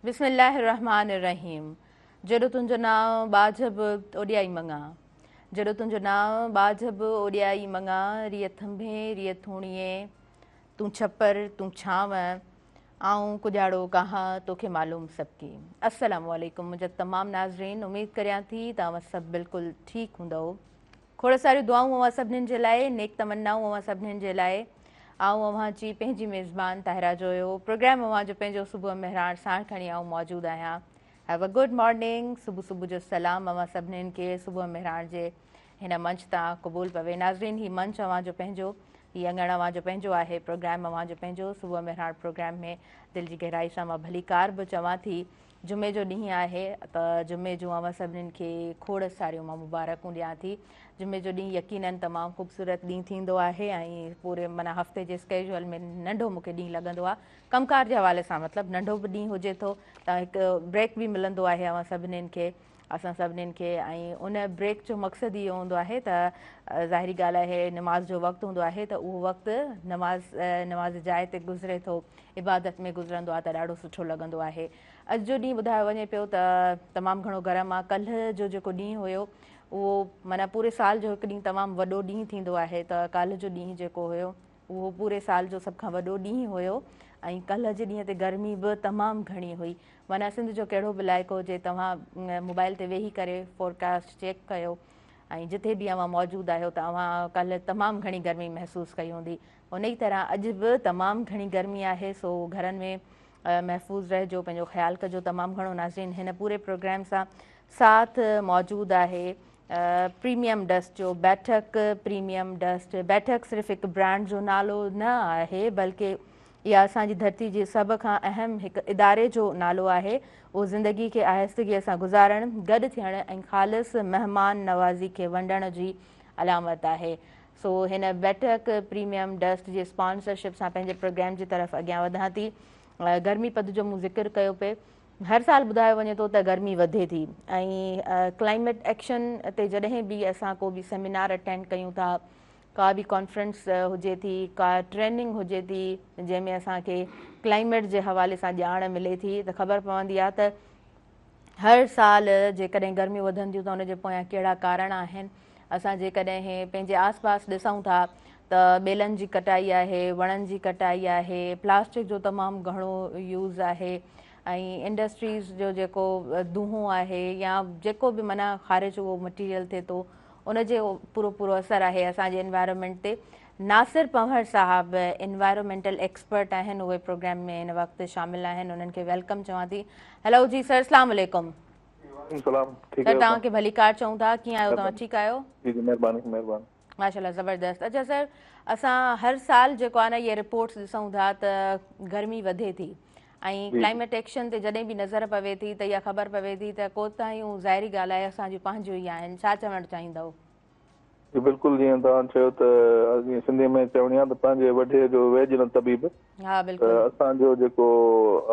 बिस्मिल्लाहिर्रहमानिर्रहीम। जॾो तुंहिंजो नाम बाझब ओॾियाई मङा, जॾो तुंहिंजो नाम बाझब ओॾियाई मङा, रिय थंभे रिय थूणिए, तूं छपर तूं छांव, आऊं कुॼाड़ो कहां तोखे मालूम सबकी। अस्सलामु अलैकुम मुंहिंजा तमामु नाज़रीन, उमेद करियां थी तव्हां सभु बिल्कुलु ठीकु हूंदव। खोड़ सारियूं दुआऊं अवां सभिनीनि जे लाइ, नेक तमन्नाऊं अवां सभिनीनि जे लाइ। आऊं अवां जी पंहिंजी मेज़बान ताहिरा जो हुयो प्रोग्राम अवां जो पंहिंजो सुबुह महिराण साण खणी आऊं मौजूदु आहियां। हैव अ गुड मॉर्निंग, सुबुह सुबुह जो सलाम अवां सभिनीनि खे सुबुह महिराण जे हिन मंच तां क़बूल पवे। नाज़रीन, ही मंच अवां जो पंहिंजो, हीअ अङण अवां जो पंहिंजो आहे, प्रोग्राम अवां जो पंहिंजो। सुबुह महिराण प्रोग्राम में दिलि जी गहराई सां मां भली कार बि चवां थी। जुमे जो ॾींहुं आहे त जुमे जूं अवां सभिनीनि खे खोड़ सारियूं मां मुबारकूं ॾियां थी। जुमे जो ॾींहुं यकीननि तमामु ख़ूबसूरत ॾींहुं थींदो आहे ऐं पूरे माना हफ़्ते जे स्केजुअल में नंढो मूंखे ॾींहुं लॻंदो आहे, कमकार जे हवाले सां मतिलबु नंढो बि ॾींहुं हुजे थो त हिकु ब्रेक बि मिलंदो आहे अवां सभिनीनि खे, असां सभिनीनि खे। ऐं उन ब्रेक जो मक़सदु इहो हूंदो आहे त ज़ाहिरी ॻाल्हि आहे, नमाज़ जो वक़्तु हूंदो आहे त उहो वक़्तु नमाज़ जाइ ते गुज़रे थो, इबादत में गुज़रंदो आहे त ॾाढो सुठो लॻंदो आहे। अॼु जो ॾींहुं ॿुधायो वञे पियो त तमामु घणो गरम आहे। कल्ह जो जेको ॾींहुं हुयो उहो माना पूरे साल जो हिकु ॾींहुं तमामु वॾो ॾींहुं थींदो आहे, त कल्ह जो ॾींहुं जेको हुयो उहो पूरे साल जो सभ खां वॾो ॾींहुं हुयो। ऐं कल्ह जे ॾींहं ते गर्मी बि तमामु घणी हुई। माना सिंध जो कहिड़ो बि इलाइक़ो हुजे, तव्हां मोबाइल ते वेही करे फोरकास्ट चेक कयो ऐं जिथे बि अवां मौजूदु आहियो त अवां कल्ह तमामु घणी गर्मी महसूसु कई हूंदी। उन ई तरह अॼु बि तमामु घणी गर्मी आहे, सो घरनि में महफ़ूज़ रहिजो, पंहिंजो ख़्यालु कजो। तमामु घणो नाज़रीन हिन पूरे प्रोग्राम सां साथ मौजूदु आहे प्रीमियम डस्ट जो, बैठक प्रीमियम डस्ट। बैठक सिर्फ़ु हिकु ब्रांड जो नालो न आहे, बल्कि इहा असांजी धरती जे सभ खां अहम हिकु इदारे जो नालो आहे। उहो ज़िंदगी खे आहिस्तगीअ सां गुज़ारणु, गॾु थियणु ऐं ख़ालिस महिमान नवाज़ी खे वंडण जी अलामत आहे। सो हिन बैठक प्रीमियम डस्ट जे स्पॉन्सरशिप सां पंहिंजे प्रोग्राम जी तरफ़ अॻियां वधां थी। गर्मी पद जो मूं ज़िक्र कयो पिए, हर साल ॿुधायो वञे थो त गर्मी वधे थी ऐं क्लाइमेट एक्शन ते जॾहिं बि असां को बि सेमिनार अटेंड कयूं था, का बि कॉन्फ्रेंस हुजे थी, का ट्रेनिंग हुजे थी जंहिंमें असांखे क्लाइमेट जे हवाले सां ॼाण मिले थी, त ख़बर पवंदी आहे त हर साल जेकॾहिं गर्मियूं वधनि थियूं त उनजे पोयां कहिड़ा कारण आहिनि। असां जेकॾहिं पंहिंजे आस पास ॾिसूं था त ॿेलनि जी कटाई आहे, वणनि जी कटाई आहे, प्लास्टिक जो तमामु घणो यूज़ आहे ऐं इंडस्ट्रीज़ जो जेको दूंहों आहे या जेको बि माना ख़ारिज उहो मटीरियल थिए थो, उनजे पूरो असरु आहे असांजे एनवायरनमेंट ते। नासिर पंवर साहब एनवायरमेंटल एक्सपर्ट आहिनि, उहे प्रोग्राम में हिन वक़्तु शामिल आहिनि, उन्हनि खे वेलकम चवां थी। हेलो जी सर, अस्सलाम वालेकुम। सर तव्हांखे भली कार चऊं था, कीअं आहियो तव्हां, ठीकु आहियो? महिरबानी। माशाल्लाह, ज़बरदस्त। अच्छा सर, असां हर साल जेको आहे न इहे रिपोर्ट्स ॾिसूं था त गर्मी वधे थी ऐं क्लाइमेट एक्शन ते जॾहिं बि नज़र पवे थी त इहा ख़बर पवे थी त कोताहियूं ज़ाहिरी ॻाल्हि आहे असांजूं पंहिंजूं ई आहिनि। छा चवणु चाहींदव? जी बिल्कुलु, जीअं तव्हां चयो त जीअं सिंधी में चवणी आहे त पंहिंजे वॾे जो वेझ न तबीब। हा त बिल्कुलु। असांजो जेको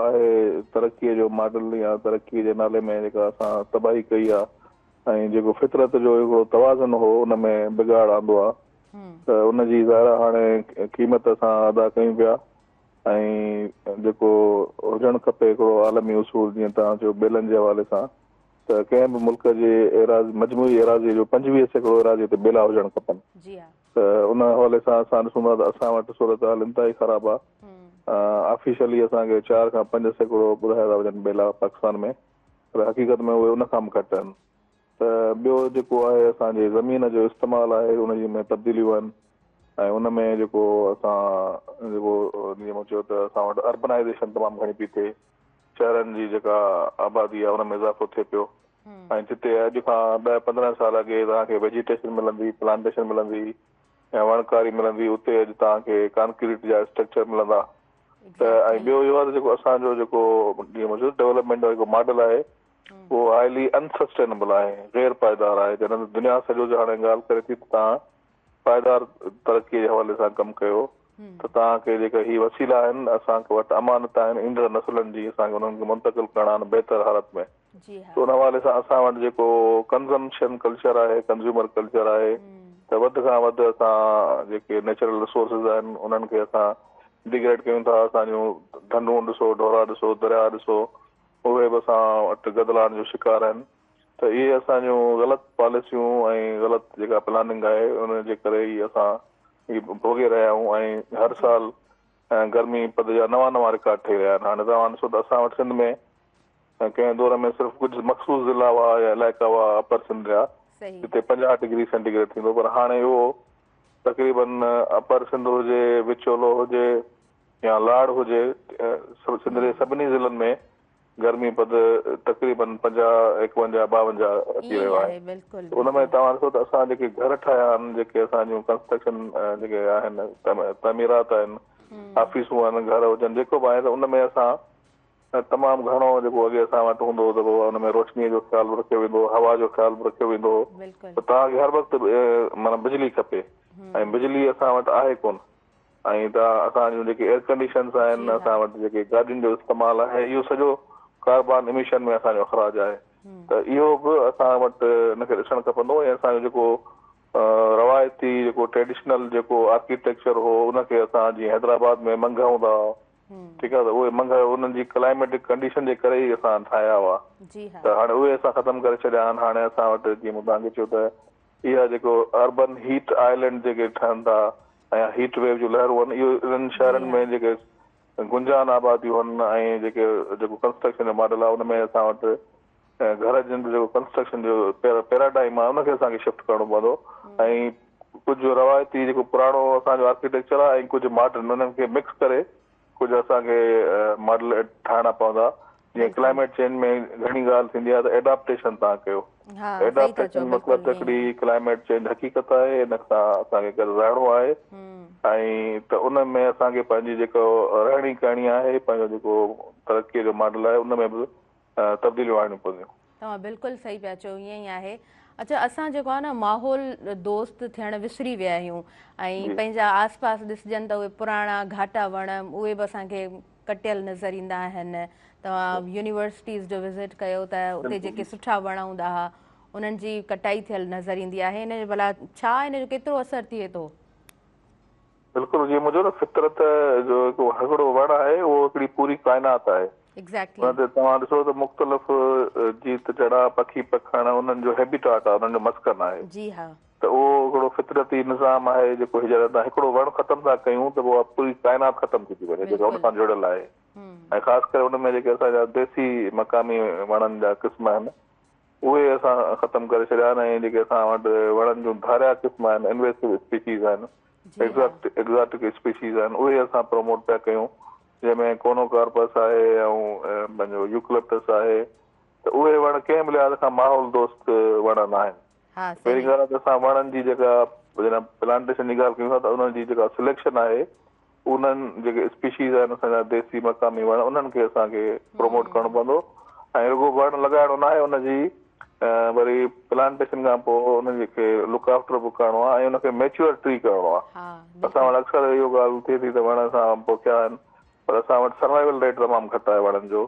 आहे तरक़ीअ जो मॉडल या तरक़ीअ जे नाले में जेका असां तबाही कई आहे ऐं जेको फितरत जो हिकिड़ो तवाज़ुन हो उन में बिगाड़ आंदो आहे, त उनजी ज़ाहिर हाणे क़ीमत असां अदा कयूं पिया। ऐं जेको हुजणु खपे हिकिड़ो आलमी उसूल, जीअं तव्हां चयो ॿेलनि जे हवाले सां, त कंहिं बि मुल्क जे मजमूई एराज़ी जो 25% एराज़ी ते ॿेला हुजणु खपनि। जी हा। त उन हवाले सां असां ॾिसूं था त असां वटि सूरत हाल इंतिहाई ख़राबु आहे। ऑफिशियली असांखे 4 खां 5% ॿुधाया था वञनि ॿेला पाकिस्तान में, पर हक़ीक़त में उहे उन खां बि घटि आहिनि। त ॿियो जेको आहे असांजे ज़मीन जो इस्तेमालु आहे, उन में तब्दीलियूं आहिनि ऐं उन में जेको असां जेको जीअं चयो त असां वटि अर्बनाइज़ेशन तमामु घणी पई थिए, शहरनि जी जेका आबादी आहे उन में इज़ाफ़ो थिए पियो। ऐं जिते अॼु खां 10-15 साल अॻे तव्हांखे वेजिटेशन मिलंदी, प्लांटेशन मिलंदी या वणकारी मिलंदी, उते अॼु तव्हांखे कांक्रीट जा स्ट्रक्चर मिलंदा। त ऐं ॿियो इहो आहे त जेको असांजो जेको जीअं डेवलपमेंट जो जेको मॉडल आहे उहो हाईली अनसस्टेनेबल आहे, गैर पाइदार आहे। जॾहिं दुनिया सॼो जो हाणे ॻाल्हि करे थी त तव्हां पाइदार तरक़ीअ जे हवाले सां कमु कयो, त तव्हांखे जेका ही वसीला आहिनि असांखे वटि अमानत आहिनि ईंदड़ नसुलनि जी, असांखे उन्हनि खे मुंतक़िल करणा आहिनि बहितर हालत में। त उन हवाले सां असां वटि जेको कंज़म्पशन कल्चर आहे, कंज़्यूमर कल्चर आहे, त वधि खां वधि असां जेके नेचुरल रिसोर्सिस आहिनि उन्हनि खे असां डिग्रेड कयूं था। असांजूं ढंढूं ॾिसो, ढोरा ॾिसो, दरिया ॾिसो, उहे बि असां वटि गदलाइण जो शिकार आहिनि। त इहे असांजूं ग़लति पॉलिसियूं ऐं ग़लति जेका प्लानिंग आहे उनजे करे ई असां भोगे रहिया आहियूं ऐं हर साल गर्मी पद जा नवां रिकॉर्ड ठही रहिया आहिनि। हाणे तव्हां ॾिसो त असां वटि सिंध में कंहिं दौर में सिर्फ़ु कुझु मख़सूस ज़िला हुआ या इलाइक़ा हुआ अपर सिंध जा जिते 50 डिग्री सेंटीग्रेड थींदो, पर हाणे इहो तक़रीबन अपर सिंध हुजे, विचोलो हुजे या लाड़ हुजे, सिंध जे सभिनी ज़िलनि में गर्मी पद तक़रीबन 50, 51, 52 अची रहियो आहे। उनमें तव्हां ॾिसो त असां जेके घर ठाहिया आहिनि, जेके असांजूं कंस्ट्रक्शन जेके आहिनि, तमीरात आहिनि, ऑफिसूं आहिनि, घर हुजनि, जेको बि आहे त उनमें असां तमामु घणो जेको अॻे असां वटि हूंदो हो त उनमें रोशनीअ जो ख़्यालु रखियो वेंदो, हवा जो ख़्यालु रखियो वेंदो हो। त तव्हांखे हर वक़्तु माना बिजली खपे ऐं बिजली असां वटि आहे कोन। ऐं त असांजूं जेके एयर कंडीशन्स आहिनि, असां वटि जेके गाॾियुनि जो इस्तेमालु आहे, इहो सॼो कार्बन इमिशन में असांजो अख़राज आहे। त इहो बि असां वटि हिनखे ॾिसणु खपंदो ऐं असांजो जेको रवायती जेको ट्रेडिशनल जेको आर्किटेक्चर हो उनखे असां जीअं हैदराबाद में मंघ हूंदा हुआ, ठीकु आहे, त उहे मंघ उन्हनि जी क्लाइमेटिक कंडीशन जे करे ई असां ठाहिया हुआ। त हाणे उहे असां ख़तमु करे छॾिया आहिनि। हाणे असां वटि जीअं मूं तव्हांखे चयो त इहा जेको अर्बन हीट आइलैंड जेके ठहनि था ऐं हीट वेव जूं लहरूं आहिनि, इहो इन्हनि शहरनि में जेके गुंजान आबादियूं आहिनि ऐं जेको कंस्ट्रक्शन जो मॉडल आहे उनमें असां वटि घर जन जेको कंस्ट्रक्शन जो पैराडाइम आहे उनखे असांखे शिफ्ट करणो पवंदो ऐं कुझु रवायती जेको पुराणो असांजो आर्किटेक्चर आहे ऐं कुझु मॉडर्न उन्हनि खे मिक्स करे कुझु असांखे मॉडल ठाहिणा पवंदा। जीअं क्लाइमेट चेंज में घणी ॻाल्हि थींदी आहे त एडाप्टेशन तव्हां कयो। एडाप्टेशन मतिलबु हिकिड़ी क्लाइमेट चेंज हक़ीक़त आहे, हिन सां असांखे गॾु रहणो आहे ऐं त उन में असांखे पंहिंजी जेको रहणी करणी आहे, पंहिंजो जेको तरक़ीअ जो मॉडल आहे उन में बि तब्दीलियूं आणियूं पवंदियूं। तव्हां बिल्कुलु सही पिया चओ, ईअं ई आहे। अच्छा, असां जेको आहे न माहौल दोस्त थियणु विसरी विया आहियूं ऐं पंहिंजा आस पास ॾिसजनि त उहे पुराणा घाटा वण उहे बि असांखे कटियल नज़र ईंदा आहिनि। तव्हां यूनिवर्सिटीज़ जो विज़िट कयो त उते जेके सुठा वण हूंदा हुआ उन्हनि जी कटाई थियल नज़र ईंदी आहे। हिन जो भला छा हिन जो केतिरो असरु थिए थो? बिल्कुलु, जीअं मुंहिंजो न फितरत जो हिकु हिकिड़ो वण आहे उहो हिकिड़ी पूरी काइनात आहे। उन ते तव्हां ॾिसो त मुख़्तलिफ़ जीत जड़ा पखी पखण उन्हनि जो हैबिटाट आहे, उन्हनि जो मस्कन आहे। त उहो हिकिड़ो फितरती निज़ाम आहे जेको जॾहिं हिकिड़ो वण ख़तमु था कयूं त उहा पूरी काइनात ख़तमु थी वञे जेका उन सां जुड़ियल आहे। ऐं ख़ासि करे उन में जेके असांजा देसी मक़ामी वणनि जा क़िस्म आहिनि उहे असां ख़तमु करे छॾिया आहिनि ऐं जेके असां वटि वणनि जूं धारिया क़िस्म आहिनि, इन्वेसिव स्पीशीज़ आहिनि, एक्ज़ॉटिक स्पीशीज़ आहिनि, उहे असां प्रमोट पिया कयूं, जंहिंमें कोनोकार्पस आहे ऐं पंहिंजो यूकलिप्टस आहे। त उहे वण कंहिं बि लिहाज़ खां माहौल दोस्त वण न आहिनि। पहिरीं ॻाल्हि आहे त असां वणनि जी जेका प्लांटेशन जी ॻाल्हि कयूं था त उन्हनि जी जेका सिलेक्शन आहे उन्हनि जेके स्पीशीज़ आहिनि असांजा देसी मक़ामी वण उन्हनि खे असांखे प्रमोट करणो पवंदो ऐं रुॻो वण लॻाइणो न आहे, उनजी वरी प्लांटेशन खां पोइ उनजे खे लुक आफ्टर बि करणो आहे ऐं उनखे मैच्योर ट्री करणो आहे। असां वटि अक्सर इहो ॻाल्हि थिए थी त वण असां पोखिया आहिनि पर असां वटि सर्वाइवल रेट तमामु घटि आहे वणनि जो,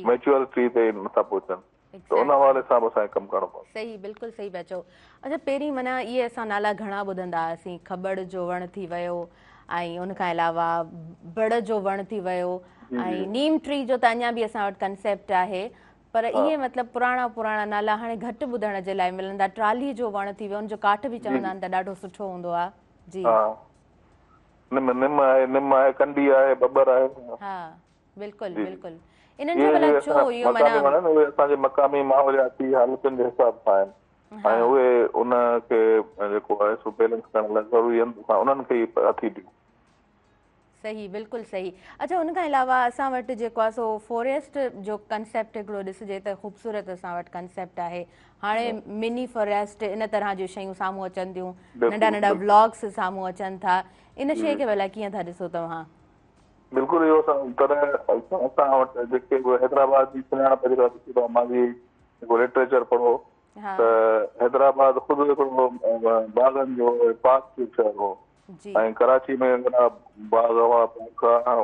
मैच्योर ट्री ते नथा पहुचनि। त उन हवाले सां बि असांखे कमु करणो पवंदो। सही, बिल्कुलु सही पिया चओ। अच्छा, पहिरीं माना इहे असां नाला घणा ॿुधंदा हुआसीं, खबड़ जो वणु थी वियो ऐं उनखां अलावा बड़ जो वणु थी वियो ऐं नीम ट्री जो त अञा बि असां वटि कंसेप्ट आहे, पर इहे मतिलबु पुराणा नाला हाणे घटि ॿुधण जे लाइ मिलंदा। ट्राली जो वणु थी वियो, उनजो काठ बि चवंदा आहिनि त ॾाढो सुठो हूंदो आहे। जी, निम आहे, कंडी आहे, बबर आहे। हा, बिल्कुलु बिल्कुलु। इन्हनि जो भला छो इहो माना उहे असांजे मक़ामी माहौलियाती हालतुनि जे हिसाब सां आहिनि ऐं उहे उनखे जेको आहे सो बैलेंस करण लाइ ज़रूरी आहिनि, उन्हनि खे ई हथी ॾियूं। सही, बिल्कुलु सही। अच्छा, उनखां अलावा असां वटि जेको आहे सो फॉरेस्ट जो कंसेप्ट हिकिड़ो ॾिसिजे त ख़ूबसूरत असां वटि कंसेप्ट आहे। हाणे मिनी फॉरेस्ट इन तरह जूं शयूं साम्हूं अचनि थियूं, नंढा नंढा ब्लॉग्स साम्हूं अचनि था। इन शइ खे भला कीअं था ॾिसो तव्हां? बिल्कुलु, इहो असां वटि जेके हैदराबाद जी सुञाणप जेका ॾिसी था, मां बि जेको लिटरेचर पढ़ो त हैदराबाद ख़ुदि हिकिड़ो बाग़नि जो पार्क जो शहर हो ऐं कराची में घणा बाग़ हुआ,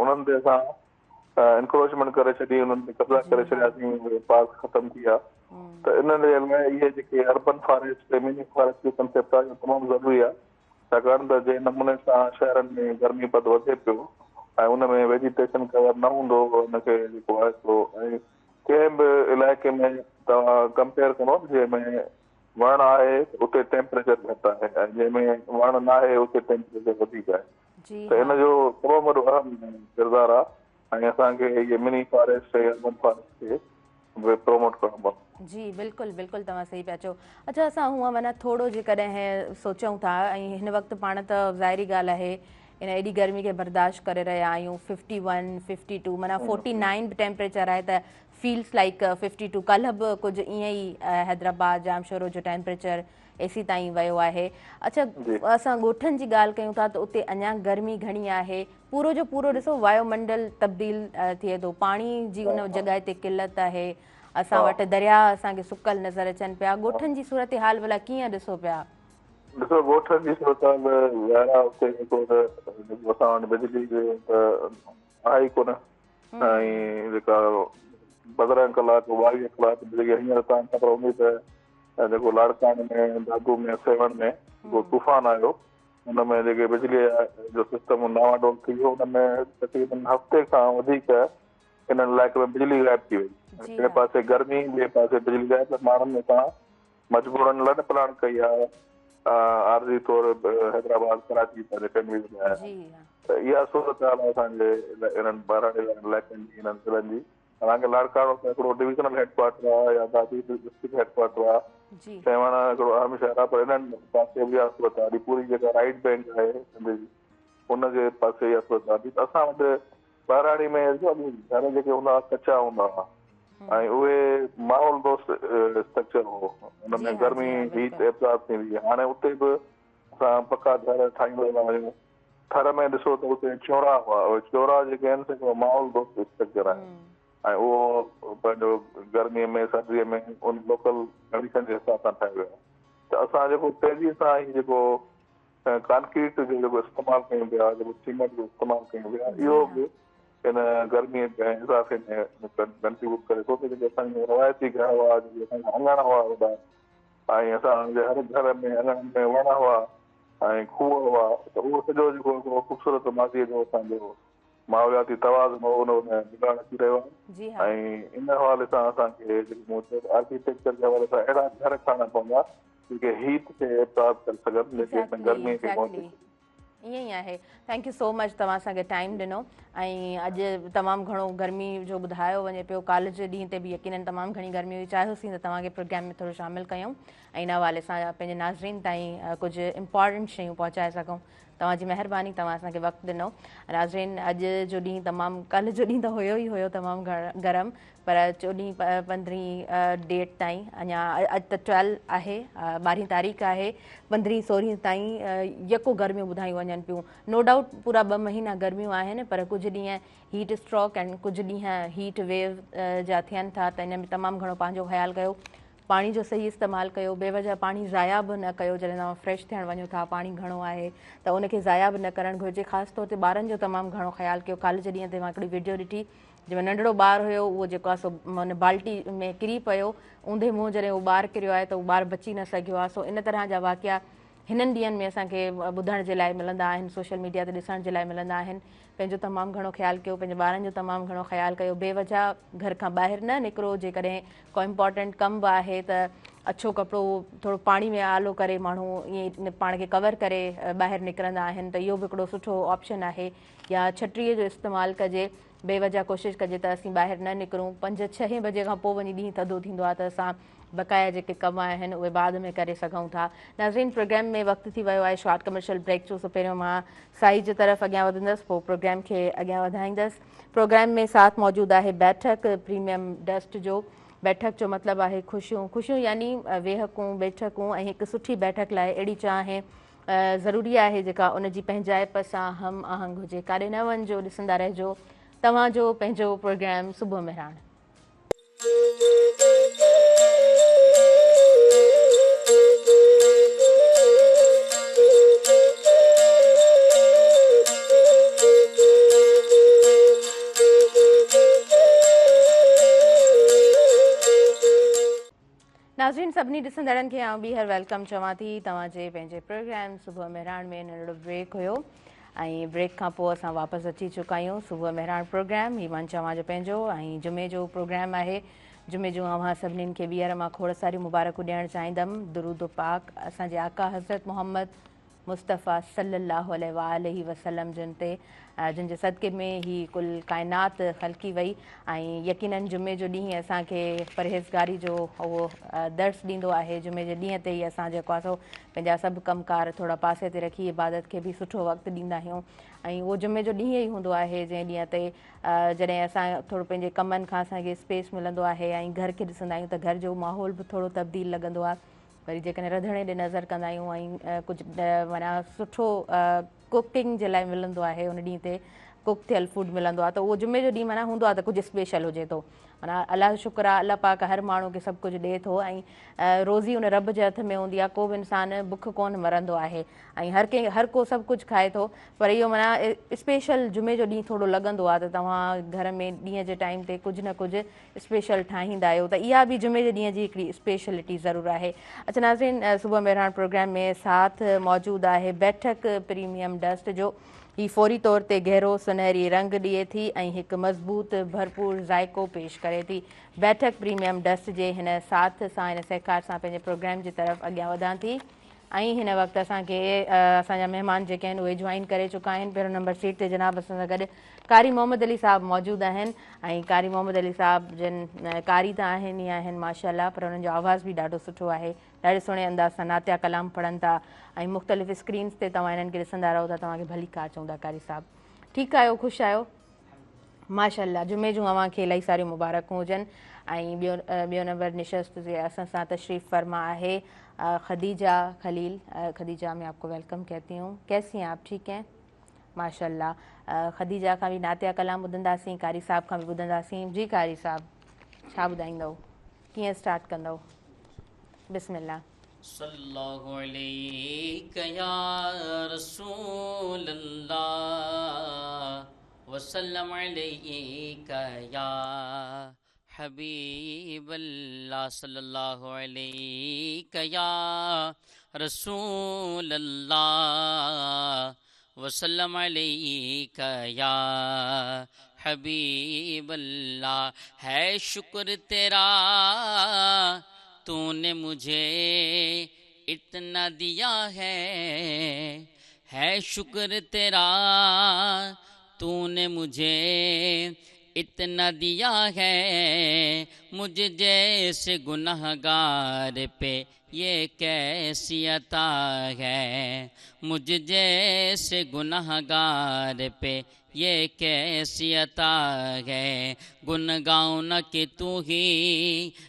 उन्हनि ते असां इंक्रोचमेंट करे छॾी, उन्हनि ते कब्ज़ा करे छॾियासीं, उहे पार्क ख़तमु थी विया। त इन लाइ इहे जेके अर्बन फॉरेस्ट मिनी फॉरेस्ट जो कंसेप्ट आहे इहो तमामु ज़रूरी आहे, छाकाणि त जंहिं नमूने सां शहरनि में गर्मी पद वधे पियो ऐं उन में वेजिटेशन कवर न हूंदो, हुनखे जेको आहे सो ऐं कंहिं बि इलाइक़े में तव्हां कंपेयर करो जंहिंमें वण आहे उते टेम्परेचर घटि आहे ऐं जंहिंमें वण न आहे उते टेम्परेचर वधीक आहे जी त हाँ इन जो तमामु वॾो अहम किरदारु आहे ऐं असांखे इहे मिनी फॉरेस्ट या अर्बन फॉरेस्ट खे प्रमोट करणो पवंदो। जी बिल्कुलु बिल्कुलु तव्हां सही पिया चओ। अच्छा असां हूअं माना थोरो जेकॾहिं सोचूं था ऐं हिन वक़्तु पाण त ज़ाहिरी ॻाल्हि आहे इन एॾी गर्मी खे बर्दाश्त करे रहिया आहियूं 51 52 माना 49 बि टेम्परेचर आहे त फील्स लाइक 52 कल्ह बि कुझु ईअं ई हैदराबाद जामशोरो जो टेम्परेचर एसी ताईं वियो आहे। अच्छा असां ॻोठनि जी ॻाल्हि कयूं था त उते अञा गर्मी घणी आहे पूरो जो पूरो ॾिसो वायुमंडल तब्दील थिए थो पाणी जी उन जॻह ते किल्लत आहे असां वटि दरिया असांखे सुकल नज़र अचनि पिया ॻोठनि जी सूरत हाल भला कीअं ॾिसो पिया? ॾिसो ॻोठनि जी सूरत ॿाहिरां उते जेको असां वटि बिजली जो आहे ई कोन ऐं जेका 15 कलाक 22 कलाक बिजली हींअर तव्हांखे ख़बर हूंदी त जेको लाड़काने में दागू में सेवण में जेको तूफ़ान आयो हुन में जेके बिजलीअ जो सिस्टम डावाडोल थी वियो हुन में तक़रीबन हफ़्ते खां वधीक इन्हनि इलाइक़े में बिजली गाइब थी वई। हिकिड़े पासे गर्मी ॿिए पासे बिजली गाइब त माण्हुनि सां मजबूरन लॾ पलाण कई आहे आरज़ी तौर हैदराबाद कराची पंहिंजे फैमिली में आया त इहा सूरत हाल आहे असांजे इन्हनि ॿाहिरां इलाइक़नि जी इन्हनि ज़िलनि जी। हालांकि लाड़काणो त हिकिड़ो डिविजनल हेडक्वार्टर आहे या दादी डिस्ट्रिक्ट हेडक्वार्टर आहे सेवण हिकिड़ो अहम शहर आहे पर इन्हनि पासे बि इहा सूरत आहे पूरी जेका राइट बैंक आहे सिंध जी उनजे पासे इहा सूरत आहे त असां वटि ॿाहिराणी में घर जेके हूंदा कचा हूंदा हुआ ऐं उहे माहौल दोस्त स्ट्रक्चर हो हुन में गर्मी हीट एब्ज़ॉर्ब थींदी हुई। हाणे उते बि असां पका घर ठाहींदा था वञूं थर में ॾिसो त उते चौड़ा हुआ उहे चौड़ा जेके आहिनि हिकिड़ो माहौल दोस्त स्ट्रक्चर आहे ऐं उहो पंहिंजो गर्मीअ में सर्दीअ में उन लोकल कंडीशन जे हिसाब सां ठाहियो आहे त असां जेको तेज़ीअ सां ई जेको कांक्रीट जो जेको इस्तेमालु कयूं पिया जेको सीमेंट जो इस्तेमालु कयूं पिया इहो बि इन गर्मीअ जे इज़ाफ़े में कंट्रीब्यूट करे थो जेके असांजा रवायती घर हुआ जेके असांजा अङण हुआ वॾा ऐं असांजे हर घर में अङणनि में वण हुआ ऐं खूह हुआ त उहो सॼो जेको हिकिड़ो ख़ूबसूरत माज़ीअ जो असांजो माहौलियाती तवाज़ुन हो उन में बिगाड़ अची रहियो आहे ऐं इन हवाले सां असांखे जेको आर्किटेक्चर जे हवाले सां अहिड़ा घर ठाहिणा पवंदा जेके हीट खे एब्ज़ॉर्ब करे सघनि जेके गर्मीअ खे कोन ईअं ई आहे। थैंक यू सो मच तव्हां असांखे टाइम ॾिनो ऐं अॼु तमामु घणो गर्मी जो ॿुधायो वञे पियो कल्ह जे ॾींहं ते बि यकीनन तमामु घणी गर्मी हुई चाहियोसीं त तव्हांखे प्रोग्राम में थोरो शामिलु कयूं ऐं इन हवाले सां पंहिंजे नाज़रीन ताईं कुझु इम्पॉर्टेंट शयूं पहुचाए सघूं। तव्हांजी महिरबानी तव्हां असांखे वक़्तु ॾिनो। नाज़रीन अॼु जो ॾींहुं तमामु कल्ह जो ॾींहुं त हुयो ई हुयो तमामु गरम पर 14 15 डेट ताईं अञा अॼु त 12 आहे 12 तारीख़ आहे 15 16 ताईं यको गर्मियूं ॿुधायूं वञनि पियूं। नो डाउट पूरा 2 महीना गर्मियूं आहिनि पर कुझु ॾींहं हीट स्ट्रोक ऐं कुझु ॾींहं हीट वेव जा थियनि था त इन में तमामु घणो पंहिंजो ख़्यालु कयो पाणी जो सही इस्तेमालु कयो बेवजह पाणी ज़ाया बि न कयो जॾहिं तव्हां फ्रेश थियणु वञो था पाणी घणो आहे त उनखे ज़ाया बि न करणु घुरिजे ख़ासि तौर ते ॿारनि जो तमामु घणो ख़्यालु कयो। कल्ह जे ॾींहं ते मां हिकिड़ी वीडियो ॾिठी जंहिंमें नंढड़ो ॿारु हुयो उहो जेको आहे सो हुन बाल्टी में किरी पियो ऊंधे मुंहुं जॾहिं उहो ॿारु किरियो आहे त उहो ॿारु बची न सघियो आहे। सो इन तरह जा वाक़िया हिननि ॾींहंनि में असांखे ॿुधण जे लाइ मिलंदा आहिनि सोशल मीडिया ते ॾिसण जे लाइ मिलंदा आहिनि। पंहिंजो तमामु घणो ख़्यालु कयो पंहिंजे ॿारनि जो तमामु घणो ख़्यालु कयो बेवजह घर खां ॿाहिरि न निकिरो जेकॾहिं को इम्पॉर्टेंट कमु बि आहे त अछो कपिड़ो थोरो पाणी में आलो करे माण्हू ईअं पाण खे कवर करे ॿाहिरि निकिरंदा आहिनि त इहो बि हिकिड़ो सुठो ऑप्शन आहे या छटीअ जो इस्तेमालु कजे बेवजह कोशिशि कजे त असीं ॿाहिरि न निकिरूं 5-6 बजे खां पोइ वञी ॾींहुं थधो थींदो आहे त असां बक़ाया जेके कम आहिनि उहे बाद में करे सघूं था। नाज़रीन प्रोग्राम में वक़्तु थी वियो आहे शॉर्ट कमर्शियल ब्रेक जो सो पहिरियों मां साई जी तरफ़ अॻियां वधंदसि पोइ प्रोग्राम खे अॻियां वधाईंदसि। प्रोग्राम में साथ मौजूदु आहे बैठक प्रीमियम डस्ट जो बैठक जो मतिलबु आहे ख़ुशियूं यानी वेहकूं बैठकूं ऐं हिकु सुठी बैठक लाइ अहिड़ी चाहे ज़रूरी आहे जेका उनजी पंहिंजाइप सां हम आहंग हुजे। काॾे न वञिजो ॾिसंदा रहिजो तव्हांजो पंहिंजो प्रोग्राम सुबुह मेहराण। नाज़रीन सभिनी ॾिसंदड़नि खे आउं ॿीहर वेलकम चवां थी तव्हांजे पंहिंजे प्रोग्राम सुबुह मेहराण में नंढड़ो ब्रेक हुयो ऐं ब्रेक खां पोइ असां वापसि अची चुका आहियूं। सुबुह मेहरान प्रोग्राम ही मंच अव्हां जो पंहिंजो ऐं जुमे जो प्रोग्राम आहे। जुमे जो अव्हां सभिनीनि खे ॿीहर मां खोड़ सारियूं मुबारकूं ॾियणु चाहींदमि। दुरूद पाक असांजे आका हज़रत मोहम्मद मुस्तफ़ा सल्लल्लाहु अलैहि वसल्लम जिन ते जिन जे सदक़े में ही कुल काइनात ख़लकी वई। ऐं यकीनन जुमे जो ॾींहुं असांखे परहेज़गारी जो उहो दर्स ॾींदो आहे। जुमे जे ॾींहं ते ई असां जेको आहे सो पंहिंजा सभु कमकार थोरा पासे ते रखी इबादत खे बि सुठो वक़्तु ॾींदा आहियूं। ऐं उहो जुमे जो ॾींहुं ई हूंदो आहे जंहिं ॾींहं ते जॾहिं असां थोरो पंहिंजे कमनि खां असांखे स्पेस मिलंदो आहे ऐं घर खे ॾिसंदा आहियूं त घर जो माहौल बि थोरो तब्दील लॻंदो आहे। वरी जेकॾहिं रंधिणे ॾे नज़र कंदा आहियूं ऐं कुझु माना सुठो कुकिंग जे लाइ मिलंदो आहे उन ॾींहं ते कुक थियल फूड मिलंदो आहे त उहो जुमे जो ॾींहुं माना हूंदो आहे त कुझु स्पेशल हुजे थो। माना अलाह जो शुक्र आहे, अलाह पाक हर माण्हू खे सभु कुझु ॾिए थो ऐं रोज़ी उन रब जे हथ में हूंदी आहे। को बि इंसानु बुख कोन मरंदो आहे ऐं हर को सभु कुझु खाए थो। पर इहो माना स्पेशल जुमे जो ॾींहुं थोरो लॻंदो आहे त तव्हां घर में ॾींहं जे टाइम ते कुझु न कुझु स्पेशल ठाहींदा आहियो। त इहा बि जुमे जे ॾींहं जी हिकिड़ी स्पेशलिटी ज़रूरु आहे। अच्छा नाज़रीन, सुबुह मेहरान प्रोग्राम में साथ मौजूदु आहे बैठक प्रीमियम डस्ट जो। ही फौरी तौर ते गहरो सुनहरी रंग ॾिए थी ऐं हिकु मज़बूत भरपूर ज़ाइको पेश करे थी। बैठक प्रीमियम डस्ट जे हिन साथ सां हिन सहकार सां पंहिंजे प्रोग्राम जी तरफ़ अॻियां वधां थी। ऐं हिन वक़्तु असांखे असांजा महिमान जेके आहिनि उहे जॉइन करे चुका आहिनि। पहिरियों नंबर सीट ते जनाब असां सां गॾु कारी मोहम्मद अली साहब मौजूदु आहिनि ऐं कारी मोहम्मद अली साहब जिन कारी त आहिनि ई आहिनि माशाअल्लाह, पर उन्हनि जो आवाज़ बि ॾाढो सुठो आहे। ॾाढे सुहिणे अंदाज़ सां नातिया कलाम पढ़नि था ऐं मुख़्तलिफ़ स्क्रीन्स ते तव्हां इन्हनि खे ॾिसंदा रहो था। तव्हांखे भली कार चवंदा कारी साहब। ठीकु आहियो, ख़ुशि आहियो? माशाअल्लाह, जुमे जूं अव्हां खे इलाही सारियूं मुबारकूं हुजनि। ऐं ॿियो नंबर निशस्त जे असां सां तशरीफ़ फरमा आहे खदीजा खलील। खदीजा, मैं आपको वेलकम कहती हूँ। कैसी हैं आप? ठीक हैं माशाअल्लाह। खदीजा खां बि नातिया कलाम ॿुधंदासीं, कारी साहब खां बि ॿुधंदासीं। जी कारी साहब, छा ॿुधाईंदव, कीअं स्टार्ट कंदव? बिस्मिल्लाह। सल्लल्लाहु अलैका या रसूल अल्लाह वसल्लम अलैका या हबीब अल्लाह। सल्लल्लाहु अलैका या रसूल अल्लाह वसल्लम अलैका या हबीब अल्लाह। है शुक्र तेरा तूने मुझे इतना दिया है शुक्र तेरा तूने मुझे इतना दिया है। मुझ जैसे गुनहगार पे ये कैसी अता है। मुझ जैसे गुनहगार पे ये कैसी अता है। गुन गाऊं न कि तू ही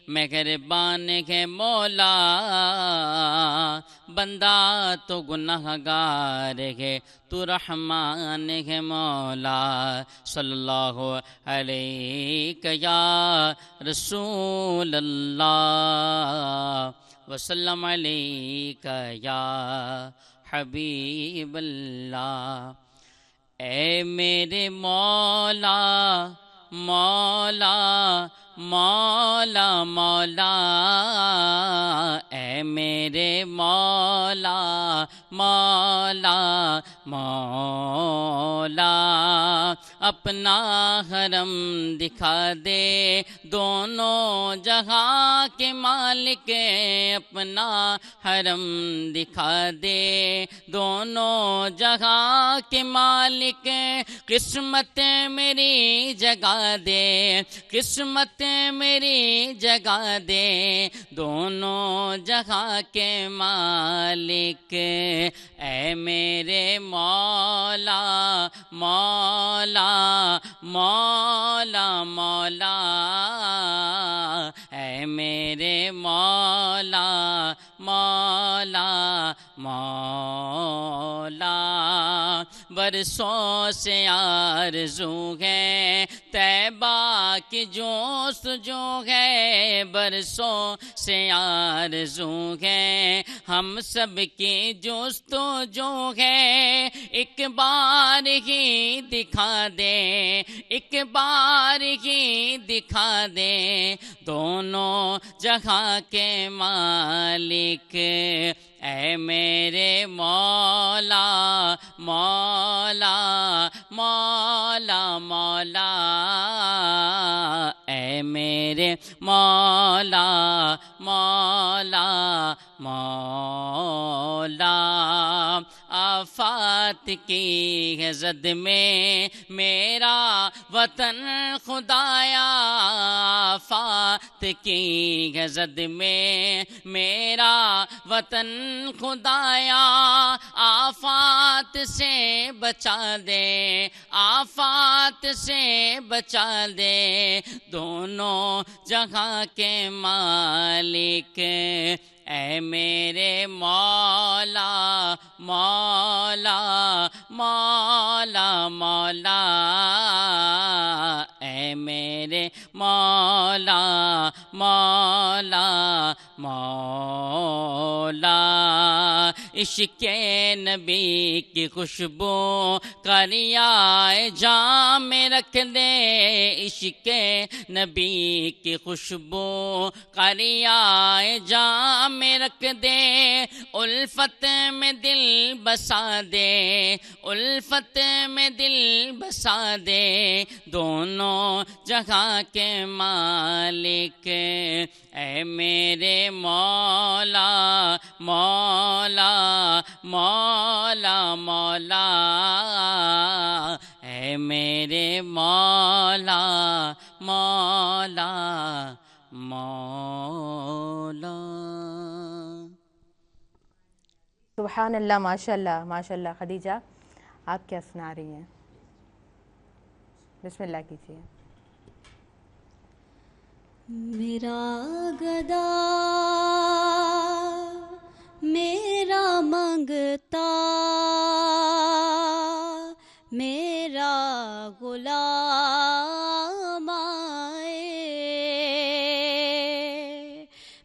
मेहरबान है मौला, बंदा तो गुनहगार है तू रहमान है मौला। सल्लल्लाहु अलैका या रसूल अल्लाह वसल्लम अलैका या हबीब अल्लाह। ऐ मेरे मौला मौला मौला मौला, ऐ मेरे मौला मौला मौला, अपना हरम दिखा दे दोनों जहां के मालिक। अपना हरम दिखा दे दोनों जहां के मालिक। किस्मत मेरी जगा दे, किस्मत मेरी जगा दे दोनों जहां के मालिक। ऐ मेरे मौला मौला मौला मौला, ऐ मेरे मौला मौला मौला। बरसों से आरज़ू है तैबा की जोस्तजू है। बरसों से आरज़ू है हम सब की जोस्तजू है। एक बार ही दिखा दे, एक बार ही दिखा दे दोनों जहां के मालिक। اے میرے مولا مولا مولا مولا، اے میرے مولا مولا مولا، آفات کی ہے زد میں میرا وطن خدایا، آفات کی ہے زد میں میرا وطن خدایا، آفات سے بچا دے آفات سے بچا دے، دونوں جہاں کے مالک اے میرے مولا مولا مولا مولا، اے میرے مولا مولا مولا، عشق نبی کی خوشبو قریائے جام میں رکھ دے، عشق نبی کی خوشبو قریائے جام میں رکھ دے، الفت میں دل بسا دے الفت میں دل بسا دے، دونوں جہاں کے مالک اے میرے مولا مولا مولا مولا، اے میرے مولا مولا مولا۔ سبحان اللہ، ماشاء اللہ ماشاء اللہ۔ خدیجہ آپ کیا سنا رہی ہیں؟ بسم اللہ کیجیے۔ میرا گدا میرا منگتا، میرا غلام آئے،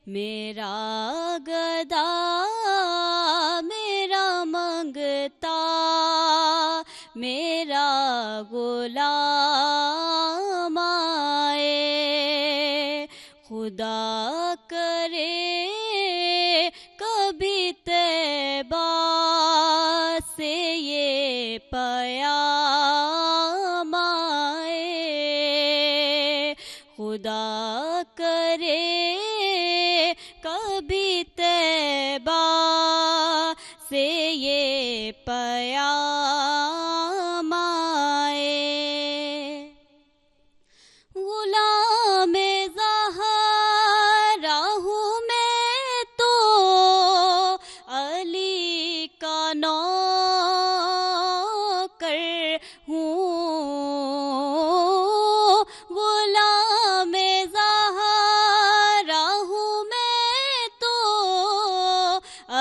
میرا گدا میرا منگتا، میرا غلام آئے، خدا کرے کبھی طیبہ سے یہ پیام آئے، خدا کرے کبھی طیبہ سے یہ پیام آئے، غلام زہرا ہوں میں تو علی کا نوکر ہوں، غلام زہرا ہوں میں تو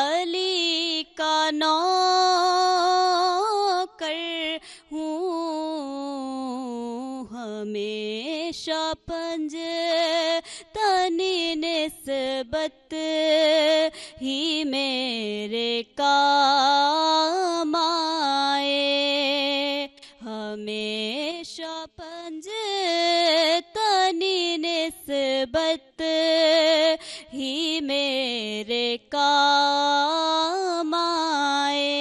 علی کا نوکر ہوں، ہمیشہ پنج تنی نسبت ہی میرے کام آئے، ہمیشہ پنج تنی نسبت ہی میرے کام آئے،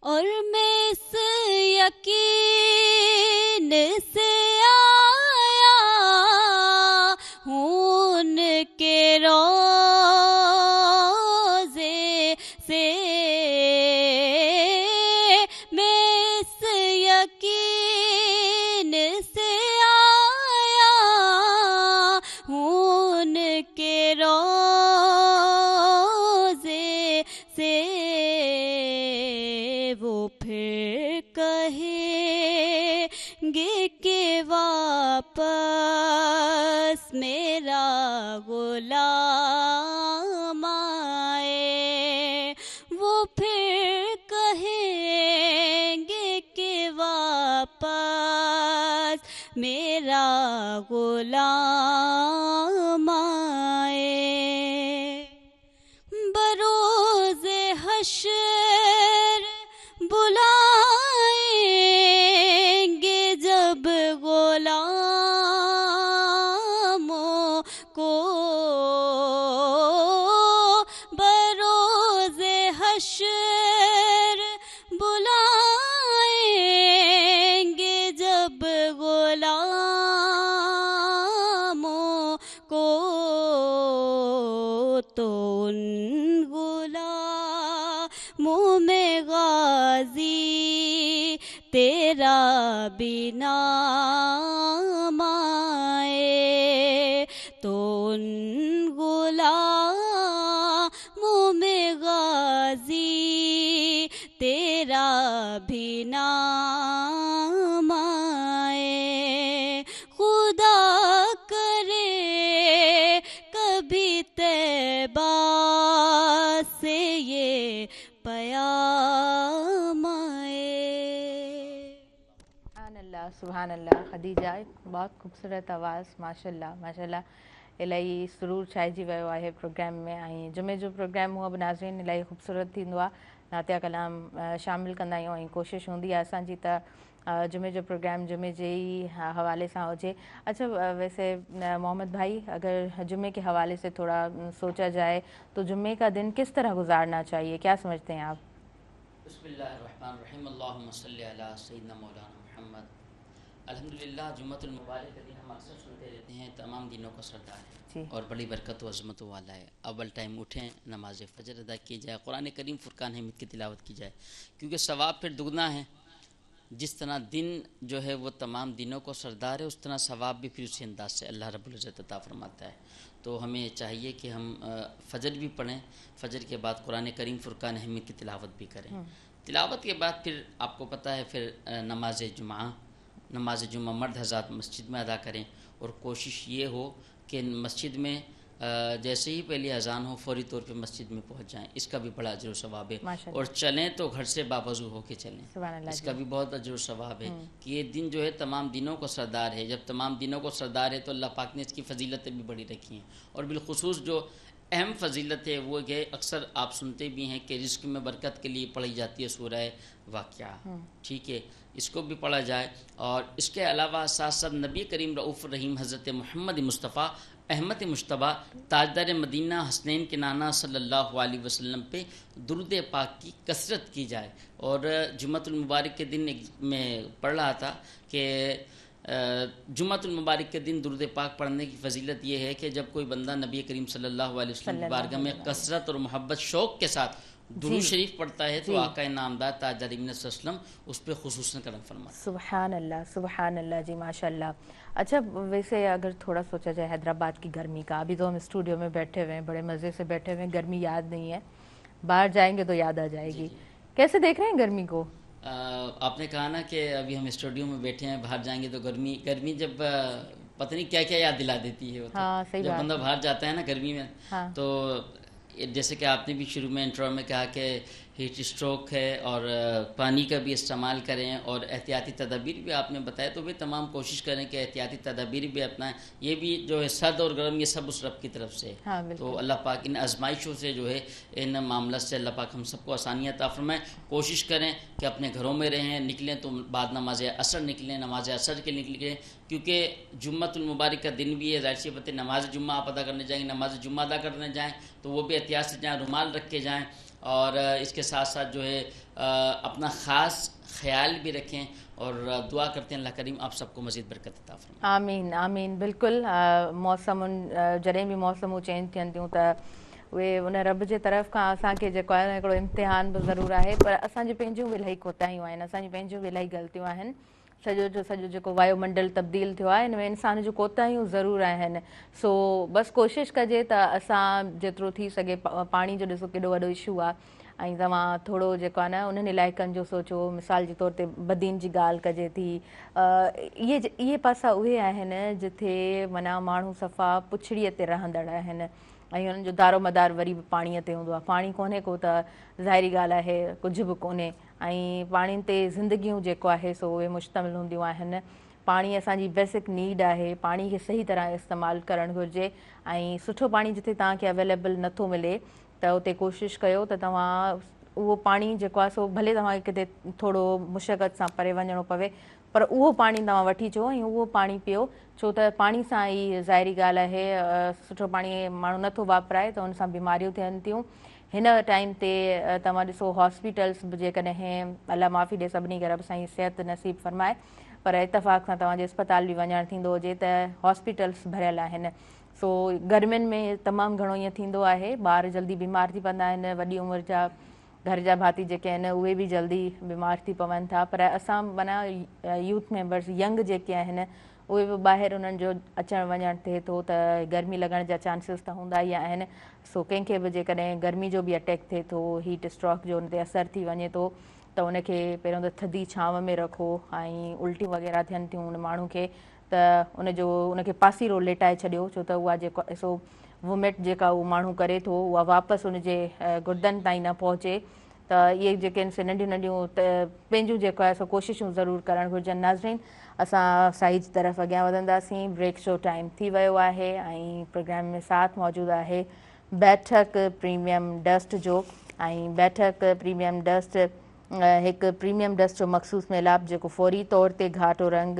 اور میں اس یقین سے آیا ہوں ان کے روضے سے، میں اس یقین سے آیا ہوں ان کے روضے سے، وہ پھر کہیں گے کہ واپس میرا غلام آئے، وہ پھر کہیں گے کہ واپس میرا غلام آئے، بروز حشر بلائیں گے جب غلاموں کو، बिना माए तो उन गुलामों में गाजी तेरा भी नाम आए। खुदा करे कभी तैबा से ये पयाम आए। सुभान अल्लाह। खदीजा, बहुत ख़ूबसूरत आवाज़, माशाल्लाह माशाल्लाह। इलाही सुरूर छाइजी वियो आहे प्रोग्राम में। ऐं जुमे जो प्रोग्राम हूअं बि नाज़रीन इलाही ख़ूबसूरत थींदो आहे। नातिया कलाम शामिलु कंदा आहियूं ऐं कोशिशि हूंदी आहे असांजी त जुमे जो प्रोग्राम जुमे जे ही हवाले सां हुजे। अच्छा, वैसे मोहम्मद भाई, अगर जुमे के हवाले से थोड़ा सोचा जाए तो जुमे का दिन किस तरह गुजारना चाहिए, क्या समझते हैं आप? बिस्मिल्लाहिर्रहमानिर्रहीम, अल्लाहुम्मा सल्ली अला सय्यिदना मौलाना मुहम्मद। अल्हम्दुलिल्लाह, जुम्मतुल मुबारक का दिन हम अक्सर सुनते रहते हैं, तमाम दिनों का सरदार है और बड़ी बरकत व अज़मत वाला है। अव्वल टाइम उठें, नमाज फ़जर अदा की जाए, कुरान करीम फुरकान हमीद की तिलावत की जाए, क्योंकि सवाब फिर दुगना है। जिस तरह दिन जो है वो तमाम दिनों को सरदार है, उस तरह सवाब भी फिर उसी अंदाज से अल्लाह रब्बुल इज़्ज़त अता फरमाता है। तो हमें चाहिए कि हम फ़जर भी पढ़ें, फ़जर के बाद कुरान करीम फुरकान हमीद की तिलावत भी करें। तिलावत के बाद फिर आपको पता है फिर नमाज जुम्मा मर्द हज़रात मस्जिद में अदा करें, और कोशिश ये हो कि मस्जिद में जैसे ही पहली अजान हो फौरी तौर पे मस्जिद में पहुंच जाएं। इसका भी बड़ा अजर सवाब है। और चलें तो घर से बावजू होके चलें, इसका भी बहुत अजर सवाब है कि ये दिन जो है तमाम दिनों को सरदार है। जब तमाम दिनों को सरदार है तो अल्लाह पाक ने इसकी फजीलतें भी बड़ी रखी हैं। और बिलखुसूस जो अहम फजीलत है वो है, अक्सर आप सुनते भी हैं कि रिज़्क़ में बरकत के लिए पढ़ी जाती है सूरह वाक़िया, ठीक है, इसको भी पढ़ा जाए। और इसके अलावा साथ साथ नबी करीम रऊफ़ रहीम हज़रत मोहम्मद मुस्तफ़ा अहमद मुश्तबा ताजदार मदीना हसनैन के नाना सल्लल्लाहु अलैहि वसल्लम पे दुरूद पाक की कसरत की जाए। और जुम्मतुल मुबारक के दिन मैं पढ़ रहा था कि जुम्मतुल मुबारक के दिन दुरूद पाक पढ़ने की फजीलत ये है कि जब कोई बंदा नबी करीम सल्लल्लाहु अलैहि वसल्लम की बारगाह में कसरत और मोहब्बत शौक़ के साथ दुरूद शरीफ पढ़ता है तो आका नामदार ताजदार वसल्लम उस पर खुसूसन करम फरमाते हैं। सुभान अल्लाह जी, माशाल्लाह। अच्छा, वैसे अगर थोड़ा सोचा जाए हैदराबाद की गर्मी का, अभी तो हम स्टूडियो में बैठे हुए हैं, बड़े मज़े से बैठे हुए हैं, गर्मी याद नहीं है, बाहर जाएंगे तो याद आ जाएगी। कैसे देख रहे हैं गर्मी को? आपने कहा ना कि अभी हम स्टूडियो में बैठे हैं, बाहर जाएंगे तो गर्मी जब पता नहीं क्या क्या याद दिला देती है वो तो। हाँ, सही जब बात बंदा बाहर जाता है ना गर्मी में, हाँ। तो जैसे कि आपने भी शुरू में इंट्रो में कहा कि हीट स्ट्रोक है और पानी का भी इस्तेमाल करें और एहतियाती तदाबीर भी आपने बताया, तो भी तमाम कोशिश करें कि एहतियाती तदाबीर भी अपनाएं। ये भी जो है सर्द और गर्म, ये सब उस रब की तरफ से। हाँ, तो अल्लाह पाक इन आजमाइशों से जो है, इन मामला से अल्लाह पाक हम सबको आसानियाँ अता फरमाएं। कोशिश करें कि अपने घरों में रहें, निकलें तो बाद नमाज असर निकलें, नमाज असर के निकलें, क्योंकि जुम्मतुल मुबारक का दिन भी है। ज़ाहिर सी बात है, नमाज जुम्मा आप अदा करने जाएंगे, नमाज जुम्मा अदा करने जाएँ तो वो भी एहतियात से जाएँ, रुमाल रख के जाएँ। और इसके साथ साथ जो है अपना ख़ास ख्याल भी रखें और दुआ करते हैं अल्लाह करीम आप सबको मज़ीद बरकत अता फरमाए। आमीन आमीन। बिल्कुलु, मौसम जॾहिं बि मौसमूं चेंज थियनि थियूं त उहे उन रब जे तरफ़ खां असांखे जेको आहे न हिकिड़ो इम्तिहान बि ज़रूरु आहे, पर असांजी पंहिंजियूं बि इलाही कोताहियूं आहिनि, असांजी पंहिंजियूं बि इलाही ग़लतियूं आहिनि। सॼो जेको वायुमंडल तब्दील थियो आहे, हिन में इंसान जूं कोताहियूं ज़रूरु आहिनि। सो बसि कोशिशि कजे त असां जेतिरो थी सघे, पाणी जो ॾिसो केॾो वॾो इशू आहे, ऐं तव्हां थोरो जेको आहे न उन्हनि इलाइक़नि जो सोचो। मिसाल जे तौर ते बदीन जी ॻाल्हि कजे थी, इहे पासा उहे आहिनि जिथे माना माण्हू सफ़ा पुछड़ीअ ते रहंदड़ आहिनि ऐं उन्हनि जो दारो मदार वरी बि पाणीअ ते हूंदो आहे। पाणी कोन्हे को त ज़ाहिरी ॻाल्हि आहे कुझु बि कोन्हे, ऐं पाणी ते ज़िंदगियूं जेको आहे सो उहे मुश्तमिल हूंदियूं आहिनि। पाणी असांजी बेसिक नीड आहे, पाणी खे सही तरह इस्तेमालु करणु घुरिजे। ऐं सुठो पाणी जिथे तव्हांखे अवेलेबल नथो मिले त उते कोशिशि कयो त तव्हां उहो पाणी जेको आहे सो भले तव्हांखे किथे थोरो मुशक़त सां परे वञिणो पवे, पर उहो पाणी तव्हां वठी अचो ऐं उहो पाणी पियो, छो त पाणी सां ई ज़ाहिरी ॻाल्हि आहे सुठो पाणी माण्हू नथो वापराए त हुन सां बीमारियूं थियनि थियूं। हिन टाइम ते तव्हां ॾिसो हॉस्पिटल्स बि जेकॾहिं अलाह माफ़ी ॾिए सभिनी खे रब साईं सिहत नसीब फरमाए, पर इतफ़ाक़ सां तव्हांजे अस्पताल बि वञणु थींदो हुजे त हॉस्पिटल्स भरियल आहिनि। सो गर्मियुनि में तमामु घणो ईअं थींदो आहे, ॿार जल्दी बीमार थी पवंदा आहिनि, वॾी उमिरि जा घर जा भाती जेके आहिनि उहे बि जल्दी बीमार थी पवनि था, पर असां माना यूथ मेंबर्स यंग जेके आहिनि उहे बि ॿाहिरि उन्हनि जो अचणु वञणु थिए थो त गर्मी लॻण जा चांसिस त हूंदा ई आहिनि। सो कंहिंखे बि जेकॾहिं गर्मी जो बि अटैक थिए थो, हीट स्ट्रोक जो उन ते असरु थी वञे थो त उनखे पहिरियों त थधी छांव में रखो, ऐं उल्टियूं वग़ैरह थियनि थियूं उन माण्हू खे त उनखे पासीरो लेटाए छॾियो, छो त उहा जेको सो वोमिट जेका उहो माण्हू करे थो उहा वापसि उनजे गुर्दनि ताईं न पहुचे। त इहे जेके आहिनि से नंढियूं नंढियूं त पंहिंजूं जेको आहे सो कोशिशूं ज़रूरु करणु घुरिजनि। नाज़रीन, असां साइज तरफ़ अॻियां वधंदासीं। ब्रेक शो टाइम थी वियो आहे ऐं प्रोग्राम में साथ मौजूदु आहे बैठक प्रीमियम डस्ट जो। ऐं बैठक प्रीमियम डस्ट हिकु प्रीमियम डस्ट जो मख़सूस मेलाप जेको फौरी तौर ते घाटो रंग,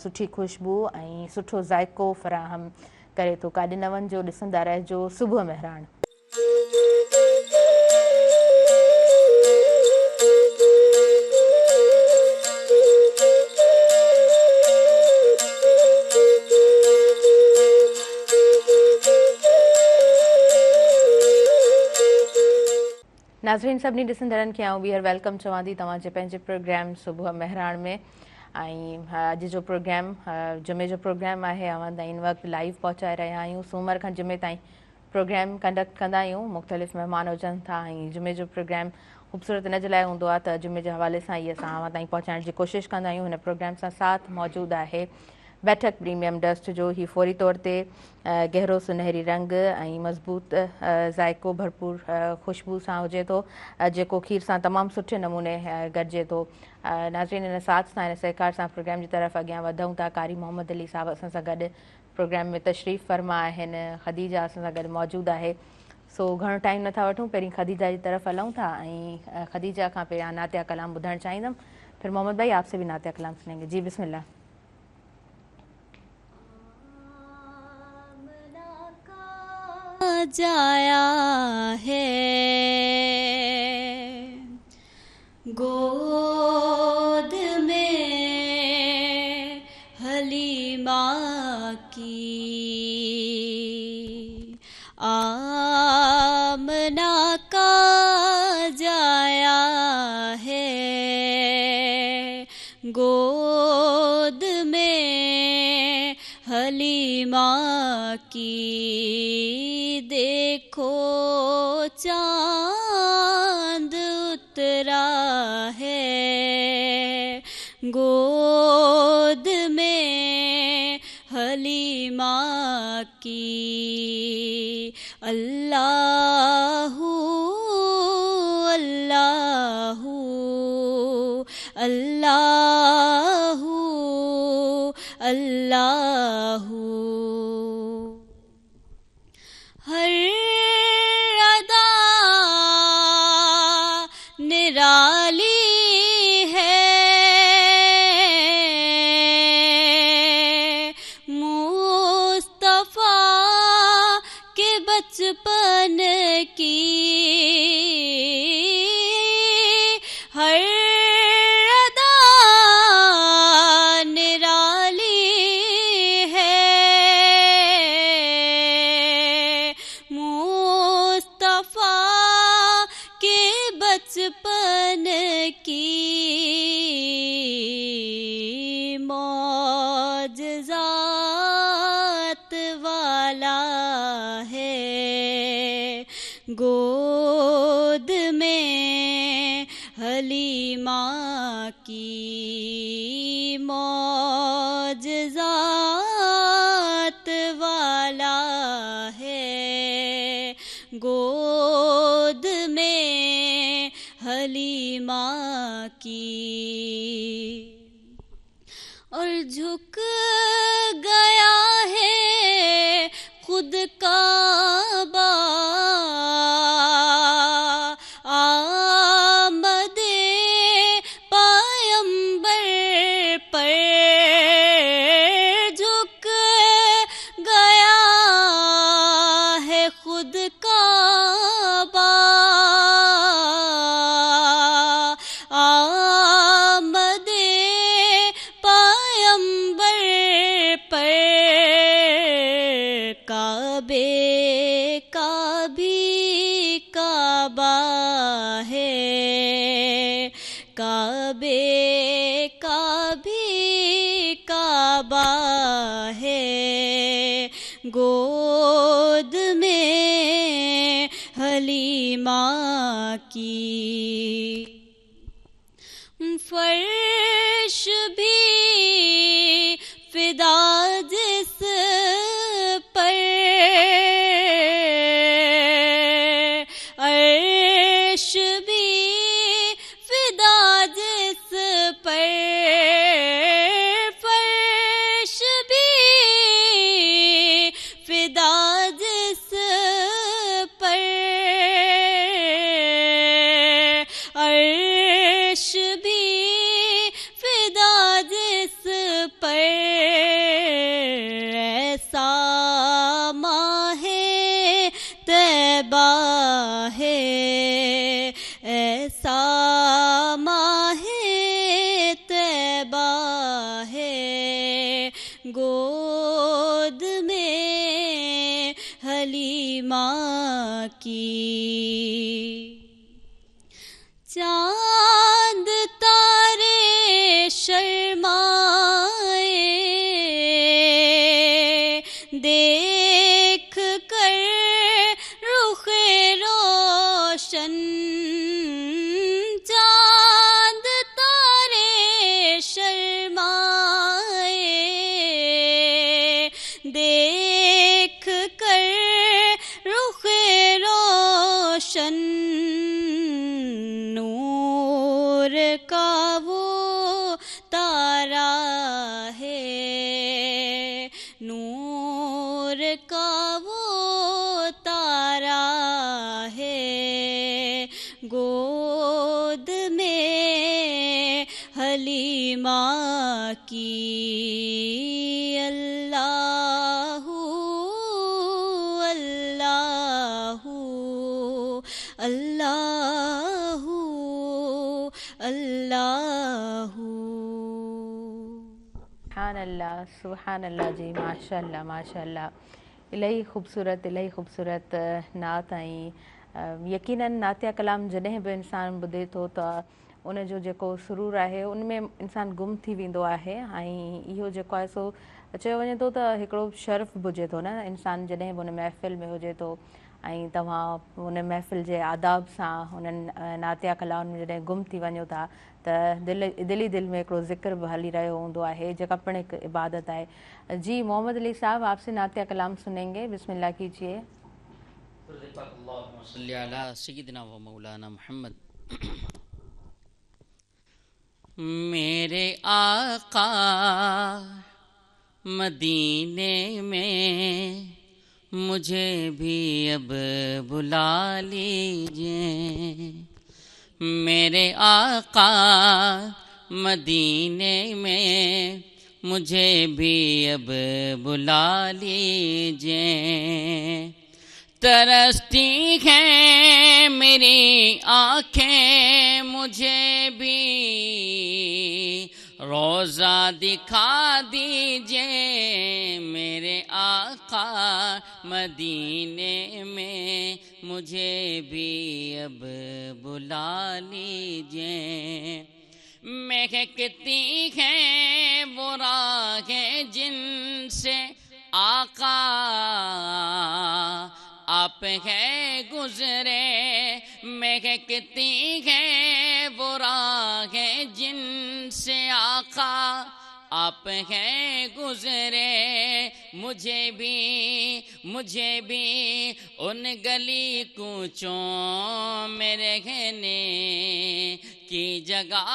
सुठी खुशबू ऐं सुठो ज़ाइक़ो फ़राहम करे थो। काॾे न वञिजो, ॾिसंदा रहिजो सुबुह मेहरान। नाज़रीन, सभिनी ॾिसंदड़नि खे आउं ॿीहर वेलकम चवां थी तव्हांजे पंहिंजे प्रोग्राम सुबुह मेहरान में। ऐं अॼु जो प्रोग्राम जुमे जो प्रोग्राम आहे, अवां इन वक़्तु लाइव पहुचाए रहिया आहियूं। सूमर खां जुमे ताईं प्रोग्राम कंडक्ट कंदा आहियूं, मुख़्तलिफ़ महिमान हुजनि था ऐं जुमे जो प्रोग्राम ख़ूबसूरत इन जे लाइ हूंदो आहे त जुमे जे हवाले सां ई असां अवां ताईं पहुचाइण जी कोशिशि कंदा आहियूं। हिन प्रोग्राम सां साथ मौजूदु आहे बैठक प्रीमियम डस्ट जो। ही फौरी तौर ते गहरो सुनहरी रंग ऐं मज़बूत ज़ाइक़ो भरपूर खुशबू सां हुजे थो, जेको खीर सां तमामु सुठे नमूने गॾिजे थो। नाज़रीन, इन साथ सां, इन सहकार सां प्रोग्राम जी तरफ़ अॻियां वधूं था। कारी मोहम्मद अली साहब असां सां गॾु प्रोग्राम में तशरीफ़ फरमा आहिनि। ख़दीजा असां सां गॾु मौजूदु आहे। सो घणो टाइम नथा वठूं, पहिरीं ख़दीजा जी तरफ़ हलूं था ऐं ख़दीजा खां पहिरियां नातिया कलाम ॿुधणु चाहींदमि। फिर मोहम्मद भाई आपसे भी नातिया कलाम सुनेंगे। जी बिस्मिल्लाह। जाया है गोद में हलीमा की, आमना का जाया है गोद में हलीमा की, देखो चांद उतरा है गोद में हलीमा की। अल्लाहू अल्लाहू अल्लाहू अल्लाहू, हर अदा निराली है मुस्तफा के बचपन की, हर अदा निराली है मुस्तफा के बचपन की, मौजज़ात वाला है गोद में हलीमा की, मौजज़ात वाला है गोद में हलीमा की। और झुक गया है खुद काबा आमदे पायंबर पर, झुक गया है खुद काबा आमदे पायंबर کعبہ ہے گود میں حلیمہ کی فرش بھی فدا جس پر عرش بھی فدا جس پر فرش بھی فدا جس پر عرش بھی فدا جس پر ایسا ماہ طیبہ ہے ایسا ماہ طیبہ ہے گود میں حلیمہ کی چاند تارے شرمائے دیکھ کر رخ روشن چاند تارے شرمائے دیکھ کر رخ روشن نور کا وہ تارا ہے نور کا وہ تارا ہے گود میں حلیمہ کی اللہ اللہ اللہ اللہ سبحان اللہ جی ماشاء اللہ इलाही ख़ूबसूरत नात ऐं यकीनन नातिया कलाम जॾहिं बि इंसानु ॿुधे थो त उन जो जेको सुरूर आहे उन में इंसानु गुम थी वेंदो आहे ऐं इहो जेको आहे सो चयो वञे थो त हिकिड़ो शर्फ़ बि हुजे थो न इंसानु जॾहिं बि उन महफ़िल में हुजे थो ऐं तव्हां उन महफ़िल जे आदाब सां उन्हनि नातिया कलाउनि में जॾहिं गुम थी वञो था त दिली दिल में हिकिड़ो ज़िक्र बि हली रहियो हूंदो आहे जेका पिणु हिकु इबादत आहे जी मोहम्मद अली साहब आपसे नातिया कलाम सुनेंगे बिस्मिल्लाह कीजिए सय्यदना व मौलाना मुहम्मद मेरे आका मदीने में मुझे भी अब बुला लीजिए मेरे आका मदीने में मुझे भी अब बुला लीजिए तरसती हैं मेरी आँखें मुझे भी रोज़ा दिखा दीजिए मेरे आका मदीने में मुझे भी अब बुला लीजिए महकती हैं वो राहें जिनसे आका आप है गुजरे महकती हैं वो राहें जिनसे आका आप हैं गुजरे मुझे भी उन गली कूचों में रहने की जगह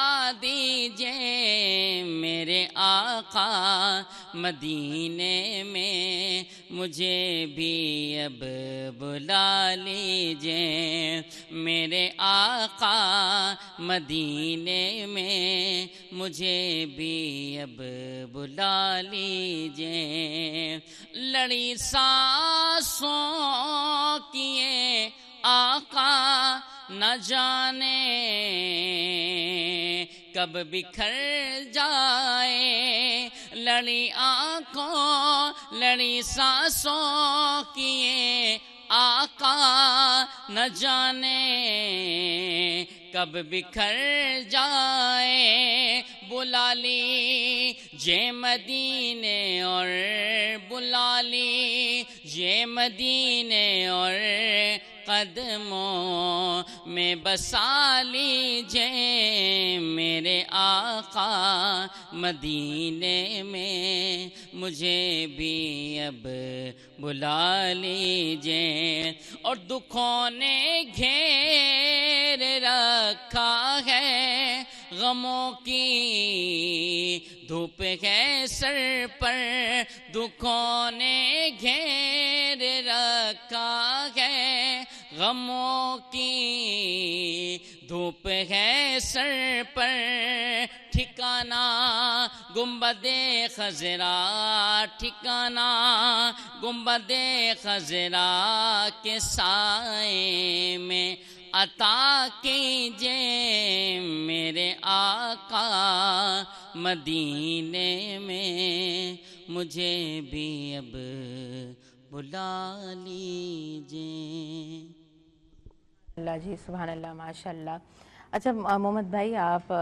दीजिए मेरे आका मदीने में मुझे भी अब बुला लीजिए मेरे आका मदीने में मुझे भी अब बुला लीजिए लड़ी सांसों किए आका न जाने कब बिखर जाए लड़ी आँखों लड़ी सांसों किए आका न जाने کب بکھر جائیں بلا لیجئے مدینے اور بلا لیجئے مدینے اور قدموں میں بسا لیجئے میرے آقا مدینے میں مجھے بھی اب بلا لیجئے اور دکھوں نے گھیر رکھا ہے غموں کی دھوپ ہے سر پر دکھوں نے گھیر رکھا ہے غموں کی دھوپ ہے سر پر ٹھکانہ گنبد خضرا ٹھکانہ گنبد خضرا کے سائے میں عطا کیجئے میرے آقا مدینے میں مجھے بھی اب بلا لیجئے۔ اللہ جی سبحان اللہ ماشاء اللہ۔ اچھا محمد بھائی، آپ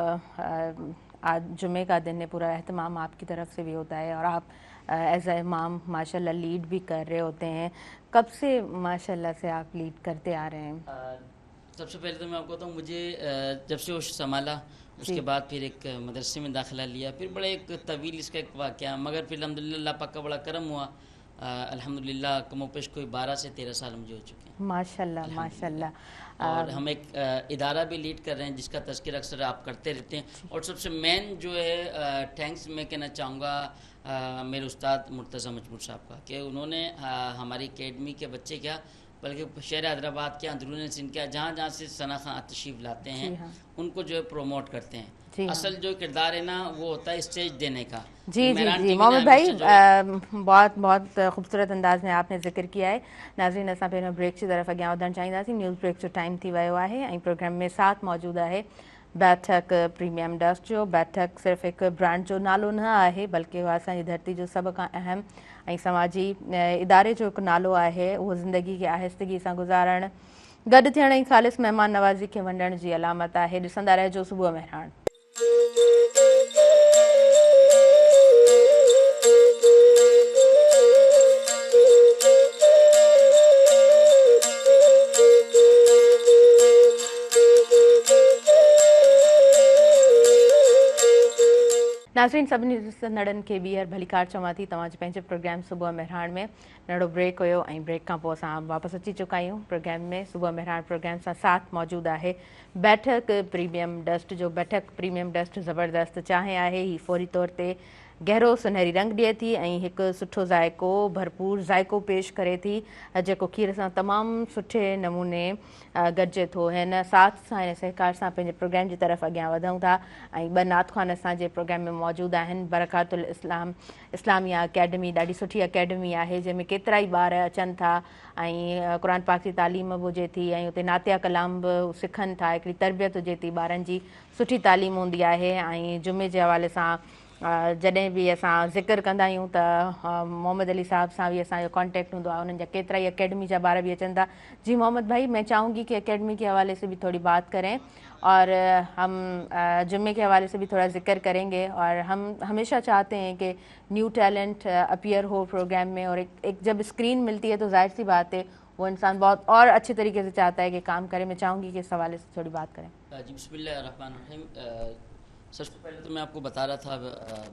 آج جمعے کا دن ہے، پورا اہتمام آپ کی طرف سے بھی ہوتا ہے اور آپ ایز اے امام ماشاء اللہ لیڈ بھی کر رہے ہوتے ہیں، کب سے ماشاء اللہ سے آپ لیڈ کرتے آ رہے ہیں؟ سب سے پہلے تو میں آپ کو بتاؤں، مجھے جب سے ہوش سنبھالا اس کے بعد پھر ایک مدرسے میں داخلہ لیا، پھر بڑا ایک طویل اس کا ایک واقعہ، مگر پھر الحمدللہ اللہ پاک کا بڑا کرم ہوا، الحمدللہ کم و بیش کوئی 12 سے 13 سال مجھے ہو چکے ہیں ماشاء اللہ ماشاء اللہ۔ اور ہم ایک ادارہ بھی لیڈ کر رہے ہیں جس کا تذکر اکثر آپ کرتے رہتے ہیں، اور سب سے مین جو ہے تھینکس میں کہنا چاہوں گا میرے استاد مرتضیٰ مجموع صاحب کا، کہ انہوں نے ہماری اکیڈمی کے بچے کیا بلکہ شہر حیدرآباد کے اندرون سندھ کے جہاں جہاں سے ثنا خان تشریف لاتے ہیں ان کو جو ہے پروموٹ کرتے ہیں۔ اصل جو کردار ہے نا وہ ہوتا ہے اسٹیج دینے کا۔ جی جی جی محمد بھائی، بہت بہت خوبصورت انداز میں آپ نے ذکر کیا ہے۔ ناظرین، اساں پہلے بریک کی طرف اگیاں وधण चाहिंदासीं۔ न्यूज़ ब्रेक जो टाइम थी वियो आहे ऐं प्रोग्राम में साथ मौजूदु आहे बैठक प्रीमियम डस्ट जो। बैठक सिर्फ़ु हिकु ब्रांड जो नालो न आहे बल्कि उहा असांजी धरती जो सभ खां अहम ऐं समाजी इदारे जो हिकु नालो आहे। उहो ज़िंदगी खे आहिस्तगी सां गुज़ारणु, गॾु थियण ऐं ख़ालिस महिमान नवाज़ी खे वंडण जी अलामत आहे। ॾिसंदा रहिजो सुबुह मेहरान। नाज़रीन, सभिनी ॾिसंदड़नि खे ॿीहर भलीकार चवां थी तव्हांजे पंहिंजे प्रोग्राम सुबुह मेहरान में। नंढो ब्रेक हुयो ऐं ब्रेक खां पोइ असां वापसि अची चुका आहियूं प्रोग्राम में। सुबुह मेहरान प्रोग्राम सां साथ मौजूदु आहे बैठक प्रीमियम डस्ट जो। बैठक प्रीमियम डस्ट ज़बरदस्त चांहि आहे, ही फौरी तौर ते गहरो सुनहरी रंग ॾिए थी ऐं हिकु सुठो ज़ाइको, भरपूर ज़ाइको पेश करे थी, जेको खीर सां तमामु सुठे नमूने गॾिजे थो। हिन साथ सां हिन सहकार सां पंहिंजे प्रोग्राम जी तरफ़ अॻियां वधूं था ऐं ॿ नातख़्वान असांजे प्रोग्राम में मौजूदु आहिनि। बरकातुल इस्लाम इस्लामिया अकेडमी ॾाढी सुठी अकेडमी आहे जंहिंमें केतिरा ई ॿार अचनि था ऐं क़ुर पाक जी तालीम बि हुजे थी ऐं उते नातिया कलाम बि सिखनि था। हिकिड़ी तरबियत हुजे थी, ॿारनि जी सुठी तालीम हूंदी आहे। ऐं जुमे जे हवाले सां जॾहिं बि असां ज़िक्र कंदा आहियूं त मोहम्मद अली साहब सां बि असांजो कॉन्टेक्ट हूंदो आहे, उन्हनि जा केतिरा ई अकेडमी जा ॿार बि अचनि था। जी मोहम्मद भाई, मैं चाहूँगी कि अकेडमी के हवाले से भी थोड़ी बात करें और हम जुम्मे के हवाले से भी थोड़ा जिक्र करेंगे। और हम हमेशा चाहते हैं कि न्यू टैलेंट अपीयर हो प्रोग्राम में, और एक जब स्क्रीन मिलती है तो जाहिर सी बात है वो इंसान बहुत और अच्छे तरीके से चाहता है कि काम करे। मैं चाहूँगी कि इस हवाले से थोड़ी बात करें। जी बिस्मिल्लाहिर्रहमानिर्रहीम। सबसे पहले तो मैं आपको बता रहा था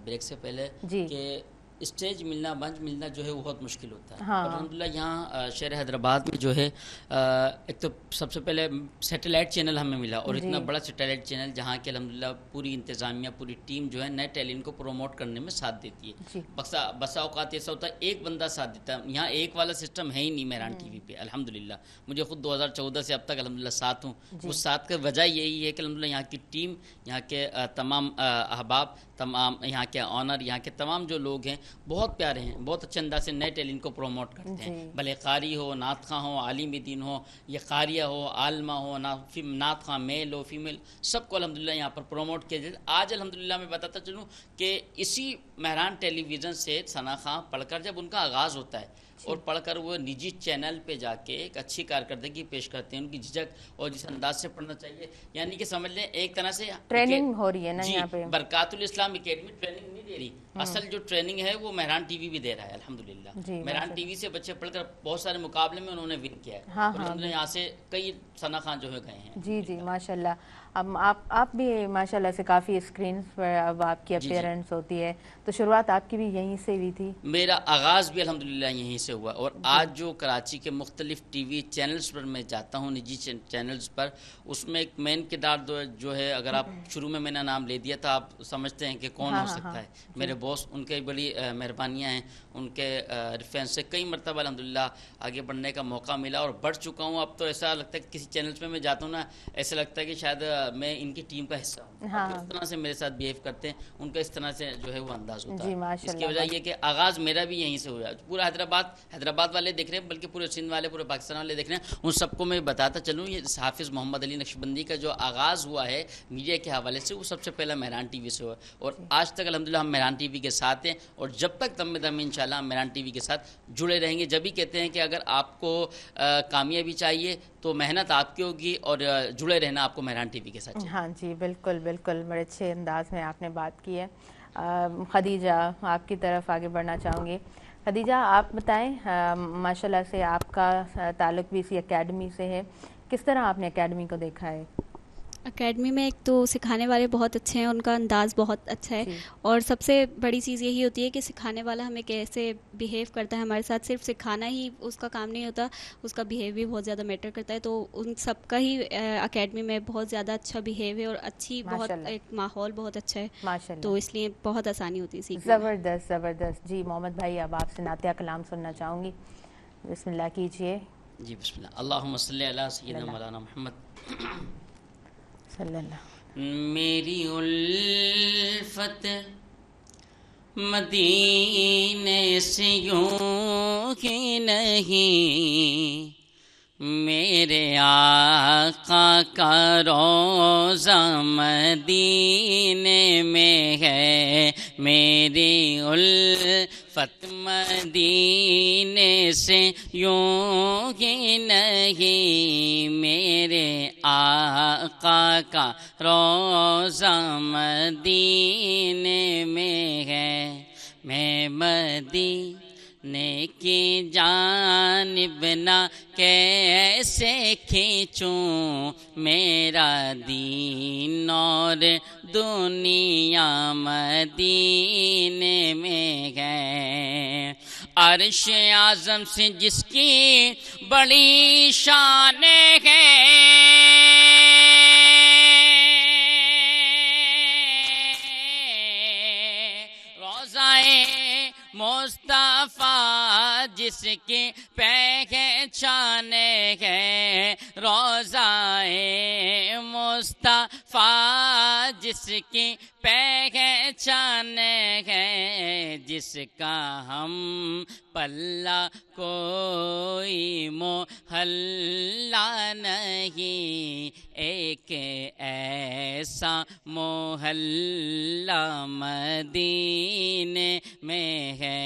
ब्रेक से पहले कि स्टेज मिलना, मंच मिलना जो है वो बहुत मुश्किल होता है। हाँ। अल्हम्दुलिल्लाह यहाँ शहर हैदराबाद में जो है एक तो सबसे पहले सैटेलाइट चैनल हमें मिला, और इतना बड़ा सैटेलाइट चैनल जहाँ के अल्हम्दुलिल्लाह पूरी इंतज़ामिया, पूरी टीम जो है नए टैलेंट को प्रमोट करने में साथ देती है। बसा औकात ऐसा होता है एक बंदा साथ देता है, यहाँ एक वाला सिस्टम है ही नहीं मेहरान टीवी पे अल्हम्दुलिल्लाह। मुझे खुद 2014 से अब तक अल्हम्दुलिल्लाह साथ हूँ। उस साथ का वजह यही है कि अल्हम्दुलिल्लाह यहाँ की टीम, यहाँ के तमाम अहबाब, तमाम यहाँ के ऑनर, यहाँ के तमाम जो लोग हैं بہت پیارے ہیں, بہت اچھے انداز سے نئے ٹیلنٹ کو پروموٹ کرتے ہیں, بھلے قاری ہو, نعت خواں ہو, عالم دین ہو, یا قاریہ ہو, عالمہ ہو, نعت خواں میل ہو فیمیل, سب کو الحمدللہ یہاں پر پروموٹ کیا جائے. آج الحمدللہ میں بتاتا چلوں کہ اسی مہران ٹیلی ویژن سے ثنا خواں پڑھ کر جب ان کا آغاز ہوتا ہے اور پڑھ کر وہ نجی چینل پہ جا کے ایک اچھی کارکردگی پیش کرتے ہیں, ان کی جھجک اور جس انداز سے پڑھنا چاہیے, یعنی کہ سمجھ لیں ایک طرح سے ٹریننگ ہو رہی ہے نا جی, یہاں پہ. برکات الاسلام اکیڈمی ٹریننگ نہیں دے رہی, اصل جو ٹریننگ ہے وہ مہران ٹی وی بھی دے رہا ہے الحمدللہ. مہران ٹی وی سے بچے پڑھ کر بہت سارے مقابلے میں انہوں نے ون کیا ہے, اور یہاں سے کئی ثنا خواں جو ہے گئے ہیں. جی جی ماشاءاللہ. اب آپ بھی ماشاءاللہ سے کافی اسکرینز پر اب آپ کی اپیئرنس ہوتی ہے, تو شروعات آپ کی بھی یہیں سے ہوئی تھی؟ میرا آغاز بھی الحمدللہ یہیں سے ہوا, اور آج جو کراچی کے مختلف ٹی وی چینلز پر میں جاتا ہوں, نجی چینلز پر, اس میں ایک مین کردار جو ہے, اگر آپ شروع میں نے نام لے دیا تھا, آپ سمجھتے ہیں کہ کون ہو سکتا ہے. میرے باس, ان کے بڑی مہربانیاں ہیں, ان کے ریفرنس سے کئی مرتبہ الحمدللہ آگے بڑھنے کا موقع ملا اور بڑھ چکا ہوں. اب تو ایسا لگتا ہے کہ کسی چینلز پہ میں جاتا ہوں نا, ایسا لگتا ہے کہ شاید میں ان کی ٹیم کا حصہ ہوں. اس طرح سے میرے ساتھ بیہیو کرتے ہیں, ان کا اس طرح سے جو ہے وہ انداز ہوتا ہے. اس کی وجہ یہ کہ آغاز میرا بھی یہیں سے ہوا. پورا حیدرآباد والے دیکھ رہے ہیں, بلکہ پورے سندھ والے, پورے پاکستان والے دیکھ رہے ہیں, ان سب کو میں بتاتا چلوں یہ حافظ محمد علی نقشبندی کا جو آغاز ہوا ہے میڈیا کے حوالے سے, وہ سب سے پہلا مہران ٹی وی سے ہوا, اور آج تک الحمدللہ ہم مہران ٹی وی کے ساتھ ہیں, اور جب تک دم میں دم انشاءاللہ ہم مہران ٹی وی کے ساتھ جڑے رہیں گے. جب بھی کہتے ہیں کہ اگر آپ کو کامیابی چاہیے تو محنت آپ کی ہوگی, اور جڑے رہنا آپ کو مہران ٹی وی کے ساتھ. ہاں جی بالکل بالکل, بڑے اچھے انداز میں آپ نے بات کی ہے. خدیجہ, آپ کی طرف آگے بڑھنا چاہوں گی. خدیجہ آپ بتائیں, ماشاءاللہ سے آپ کا تعلق بھی اسی اکیڈمی سے ہے, کس طرح آپ نے اکیڈمی کو دیکھا ہے؟ اکیڈمی میں ایک تو سکھانے والے بہت اچھے ہیں, ان کا انداز بہت اچھا ہے, اور سب سے بڑی چیز یہی ہوتی ہے کہ سکھانے والا ہمیں کیسے بیہیو کرتا ہے ہمارے ساتھ. صرف سکھانا ہی اس کا کام نہیں ہوتا, اس کا بیہیو بھی بہت زیادہ میٹر کرتا ہے. تو ان سب کا ہی اکیڈمی میں بہت زیادہ اچھا بیہیو ہے, اور اچھی بہت ایک ماحول بہت اچھا ہے, تو اس لیے بہت آسانی ہوتی ہے سیکھنے. زبردست زبردست. جی محمد بھائی, اب آپ سے نعتیہ کلام سننا چاہوں گی, بسم اللہ کیجئے. جی بسم اللہ. اللہم صلی علی سیدنا مولانا محمد صلی اللہ. میری الفت مدینے سے یوں ہی نہیں, میرے آقا کا روضہ مدینے میں ہے. میری الفت مدینے سے یوں ہی نہیں, میرے آقا کا روضہ مدینے میں ہے. میں مدینے کی جانب نہ کیسے کھینچوں, میرا دین اور دنیا مدینے میں ہے. عرش اعظم سے جس کی بڑی شان ہے, مصطفیٰ جس کی پہچان ہے, روضہ مصطفیٰ جس کی پہچان ہے, جس کا ہم پلہ کوئی محلہ نہیں, ایک ایسا محلہ مدینے میں ہے.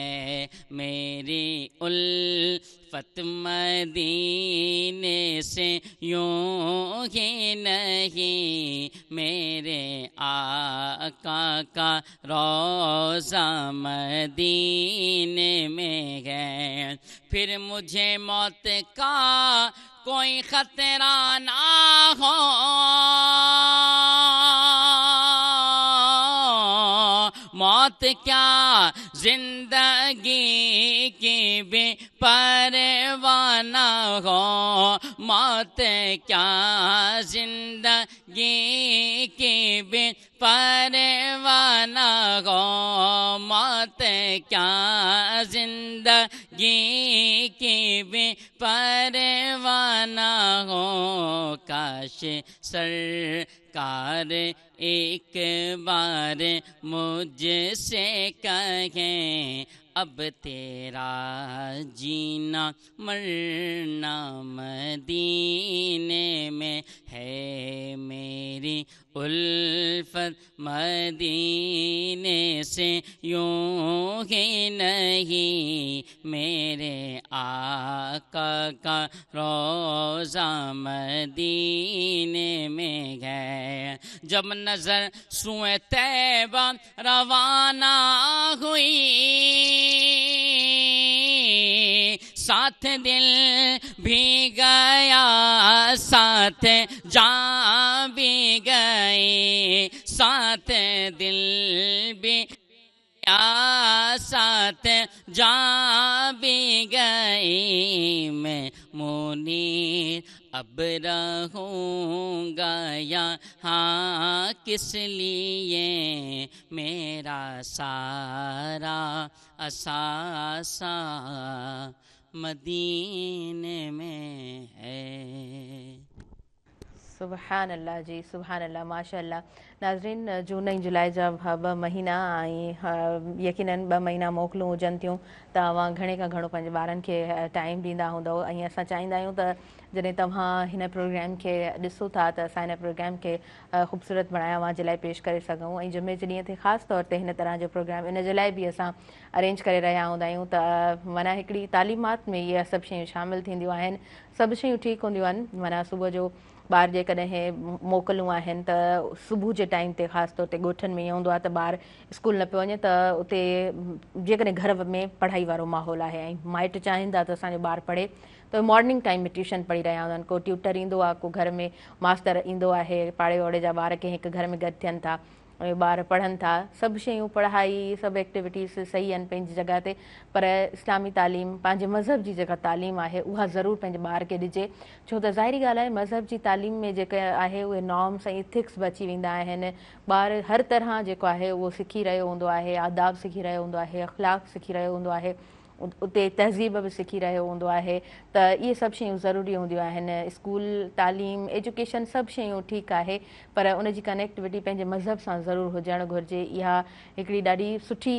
میری الفت مدینے سے یوں ہی نہیں, میرے آقا کا روضہ مدینے میں ہے. پھر مجھے موت کا کوئی خطرہ نہ ہو, موت کیا زندگی کی بھی پرواہ نہ ہو, موت کیا زندگی کی بھی परवाना हो, मौत क्या जिंदगी की भी परवाना हो। काश सरकार एक बार मुझसे कहें, अब तेरा जीना मरना मदीने में है, मेरी उल्फत मदीने से यूं ही नहीं, मेरे आका का रोज़ा मदीने में है। जब नजर सुए तैबा रवाना हुई, साथ दिल भी गया, साथ जान भी गई, साथ दिल भी गया, साथ जान भी गई। मैं मुनीर अब रहूँगा यहाँ किस लिए, मेरा सारा असासा मदीने में है। सुबहान अल्लाह जी, सुबहान अल्लाह, माशाअल्लाह। नाज़रीन, जून ऐं जुलाई जा 2 महीना ऐं यकीनन 2 महीना मोकलूं हुजनि थियूं, तव्हां घणे खां घणो पंहिंजे ॿारनि खे टाइम ॾींदा हूंदव। ऐं असां चाहींदा आहियूं त जॾहिं तव्हां हिन प्रोग्राम खे ॾिसो था त असां हिन प्रोग्राम खे ख़ूबसूरत बणाया अव्हां जे लाइ पेश करे सघूं। ऐं जुमे जे ॾींहं ते ख़ासि तौर ते हिन तरह जो प्रोग्राम इन जे लाइ बि असां अरेंज करे रहिया हूंदा आहियूं त माना हिकिड़ी तालीमात में इहे सभु शयूं शामिलु थींदियूं आहिनि। सभु शयूं ठीकु हूंदियूं आहिनि, माना सुबुह जो ॿार जेकॾहिं मोकलूं आहिनि त सुबुह जे टाइम ते ख़ासि तौर ते ॻोठनि में ईअं हूंदो आहे त ॿार स्कूल न पियो वञे त उते जेकॾहिं घर में पढ़ाई वारो माहौल आहे ऐं माइट चाहींदा त असांजो ॿारु पढ़े त मॉर्निंग टाइम में ट्यूशन पढ़ी रहिया हूंदा आहिनि। को ट्यूटर ईंदो आहे, को घर में मास्तर ईंदो आहे, पाड़े वाड़े जा ॿार कंहिं हिकु घर में गॾु थियनि था ऐं ॿार पढ़नि था। सभु शयूं पढ़ाई सभु एक्टिविटीज़ सही आहिनि पंहिंजी जॻह ते, पर इस्लामी तालीम पंहिंजे मज़हब जी जेका तालीम आहे उहा ज़रूरु पंहिंजे ॿार खे ॾिजे। छो त ज़ाहिरी ॻाल्हि आहे मज़हब जी तालीम में जेके आहे उहे नॉर्म्स ऐं इथिक्स बि अची वेंदा आहिनि। ॿार हर तरह जेको आहे उहो सिखी रहियो हूंदो आहे, आदाब सिखी रहियो हूंदो आहे, अख़लाक सिखी रहियो हूंदो आहे, उते तहज़ीब बि सिखी रहियो हूंदो आहे। त इहे सभु शयूं ज़रूरी हूंदियूं आहिनि। स्कूल तालीम एजुकेशन सभु शयूं ठीकु आहे, पर उनजी कनेक्टिविटी पंहिंजे मज़हब सां ज़रूरु हुजणु घुरिजे। इहा हिकिड़ी ॾाढी सुठी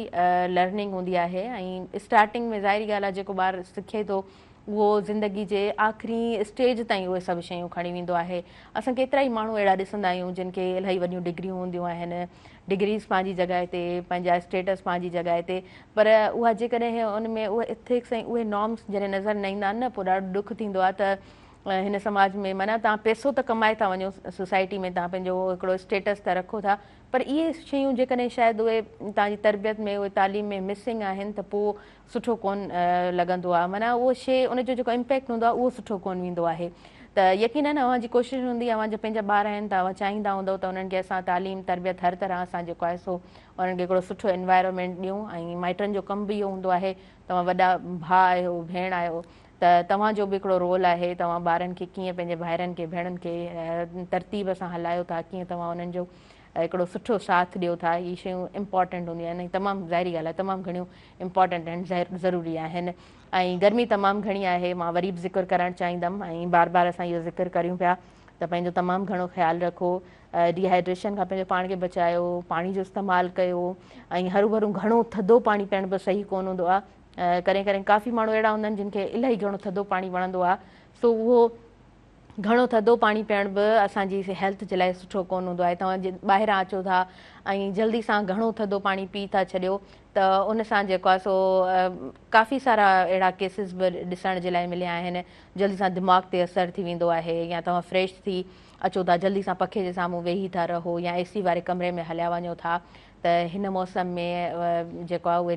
लर्निंग हूंदी आहे ऐं स्टार्टिंग में ज़ाहिरी ॻाल्हि आहे जेको ॿारु सिखे थो उहो ज़िंदगी जे आख़िरी स्टेज ताईं उहे सभु शयूं खणी वेंदो आहे। असां केतिरा ई माण्हू अहिड़ा ॾिसंदा आहियूं जिन खे इलाही वॾियूं डिग्रियूं हूंदियूं आहिनि, डिग्रीज़ पंहिंजी जॻह ते, पंहिंजा स्टेटस पंहिंजी जॻह ते, पर उहा जेकॾहिं उन में उहे इथिक्स ऐं उहे नॉर्म्स जॾहिं नज़र न ईंदा आहिनि न पोइ ॾाढो दुख थींदो आहे त हिन समाज में माना तव्हां पैसो त कमाए था वञो, सोसाइटी में तव्हां पंहिंजो हिकिड़ो स्टेटस त रखो था, पर इहे शयूं जेकॾहिं शायदि उहे तव्हांजी तरबियत में उहे तालीम में मिसिंग आहिनि त पोइ सुठो कोन लॻंदो आहे। माना उहो शइ उनजो जेको इम्पैक्ट हूंदो आहे उहो सुठो कोन वेंदो आहे। त यकीनन अव्हांजी कोशिशि हूंदी, अव्हांजा पंहिंजा ॿार आहिनि त अव्हां चाहींदा हूंदव त उन्हनि खे असां तालीम तरबियत हर तरह सां जेको आहे सो उन्हनि खे हिकिड़ो सुठो एनवायरमेंट ॾियूं। ऐं माइटनि जो कमु बि इहो हूंदो आहे, तव्हां वॾा भाउ आहियो, भेण आहियो, त तव्हांजो बि हिकिड़ो रोल आहे, तव्हां ॿारनि खे कीअं पंहिंजे भाइरनि खे भेणनि खे तरतीब सां हलायो था, कीअं तव्हां उन्हनि जो हिकिड़ो सुठो साथ ॾियो था। इहे शयूं इम्पॉर्टेंट हूंदियूं आहिनि ऐं तमामु ज़ाहिरी ॻाल्हि आहे तमामु घणियूं इम्पॉर्टेंट आहिनि, ज़रूरी आहिनि। ऐं गर्मी तमामु घणी आहे, मां वरी बि ज़िक्र करणु चाहींदमि ऐं बार बार असां इहो ज़िक्र करियूं पिया त पंहिंजो तमामु घणो ख़्यालु रखो, डिहाइड्रेशन खां पंहिंजो पाण खे बचायो, पाणी जो इस्तेमालु कयो ऐं हरू भरू घणो थधो पाणी पीअण बि सही कोन हूंदो आहे। कॾहिं कॾहिं काफ़ी माण्हू अहिड़ा हूंदा आहिनि जिन खे इलाही घणो थधो पाणी वणंदो आहे, सो उहो घणो थधो पाणी पीअण बि असांजी हेल्थ जे लाइ सुठो कोन हूंदो आहे। तव्हां ॿाहिरां अचो था ऐं जल्दी सां घणो थधो पाणी पी था छॾियो त उन सां जेको आहे सो काफ़ी सारा अहिड़ा केसिस बि ॾिसण जे लाइ मिलिया आहिनि। जल्दी सां दिमाग़ ते असरु थी वेंदो आहे, या तव्हां फ्रेश थी अचो था, जल्दी सां पखे जे साम्हूं वेही था रहो या एसी वारे कमरे में हलिया वञो था, त हिन मौसम में जेको आहे उहे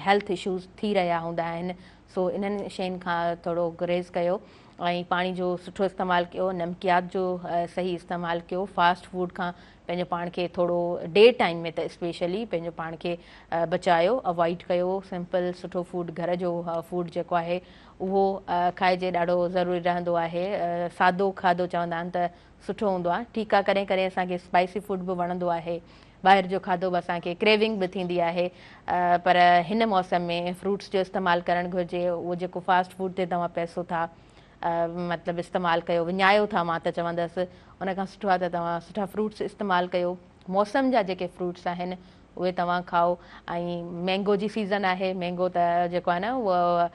हेल्थ इशूज़ थी रहिया हूंदा आहिनि। सो इन्हनि शयुनि खां थोरो गुरेज़ कयो ऐं पाणी जो सुठो इस्तेमालु कयो, नमकियात जो सही इस्तेमालु कयो, फास्ट फूड खां पंहिंजो पाण खे थोरो डे टाइम में त स्पेशली पंहिंजो पाण खे बचायो, अवॉइड कयो। सिंपल सुठो फूड, घर जो फूड जेको आहे उहो खाइजे, ॾाढो ज़रूरी रहंदो आहे। सादो खाधो चवंदा आहिनि त सुठो हूंदो आहे। ठीकु आहे, कॾहिं कॾहिं असांखे स्पाइसी फूड बि वणंदो आहे, ॿाहिरि जो खाधो बि असांखे क्रेविंग बि थींदी आहे, पर हिन मौसम में फ्रूट्स जो इस्तेमालु करणु घुरिजे। उहो जेको फास्ट फूड ते तव्हां पैसो था मतिलबु इस्तेमालु कयो, विञायो था, मां त चवंदसि उन खां सुठो आहे त तव्हां सुठा फ्रूट्स इस्तेमालु कयो। मौसम जा जेके फ्रूट्स आहिनि उहे तव्हां खाओ। ऐं मैंगो जी सीज़न आहे, मैंगो त जेको आहे न उहो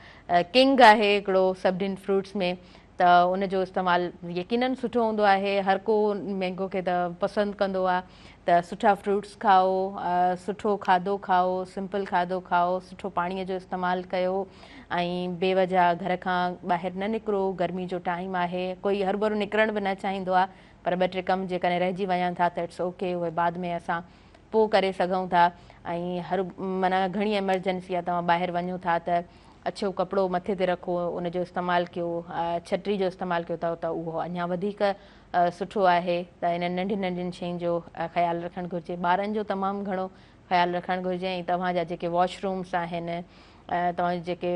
किंग आहे हिकिड़ो सभिनीनि फ्रूट्स में, त उनजो इस्तेमालु यकीननि सुठो हूंदो आहे। हर को मैंगो खे त पसंदि कंदो आहे। त सुठा फ्रूट्स खाओ, सुठो खाधो खाओ, सिंपल खाधो खाओ, सुठो पाणीअ जो इस्तेमालु कयो ऐं बेवजह घर खां ॿाहिरि न निकिरो। गर्मी जो टाइम आहे, कोई हर भरू निकिरणु बि न चाहींदो आहे, पर 2-3 कम जेकॾहिं रहिजी वञनि था त इट्स ओके, उहे बाद में असां पोइ करे सघूं था। ऐं हर माना घणी एमरजेंसी आहे, तव्हां ॿाहिरि वञो था त अछो कपिड़ो मथे ते रखो, उनजो इस्तेमालु कयो, छटरी जो इस्तेमालु कयो था त उहो अञा वधीक सुठो आहे। त इन्हनि नंढियुनि नंढियुनि शयुनि जो ख़्यालु रखणु घुरिजे। ॿारनि जो तमामु घणो ख़्यालु रखणु घुरिजे। ऐं तव्हांजा जेके वॉशरूम्स आहिनि, तव्हां जेके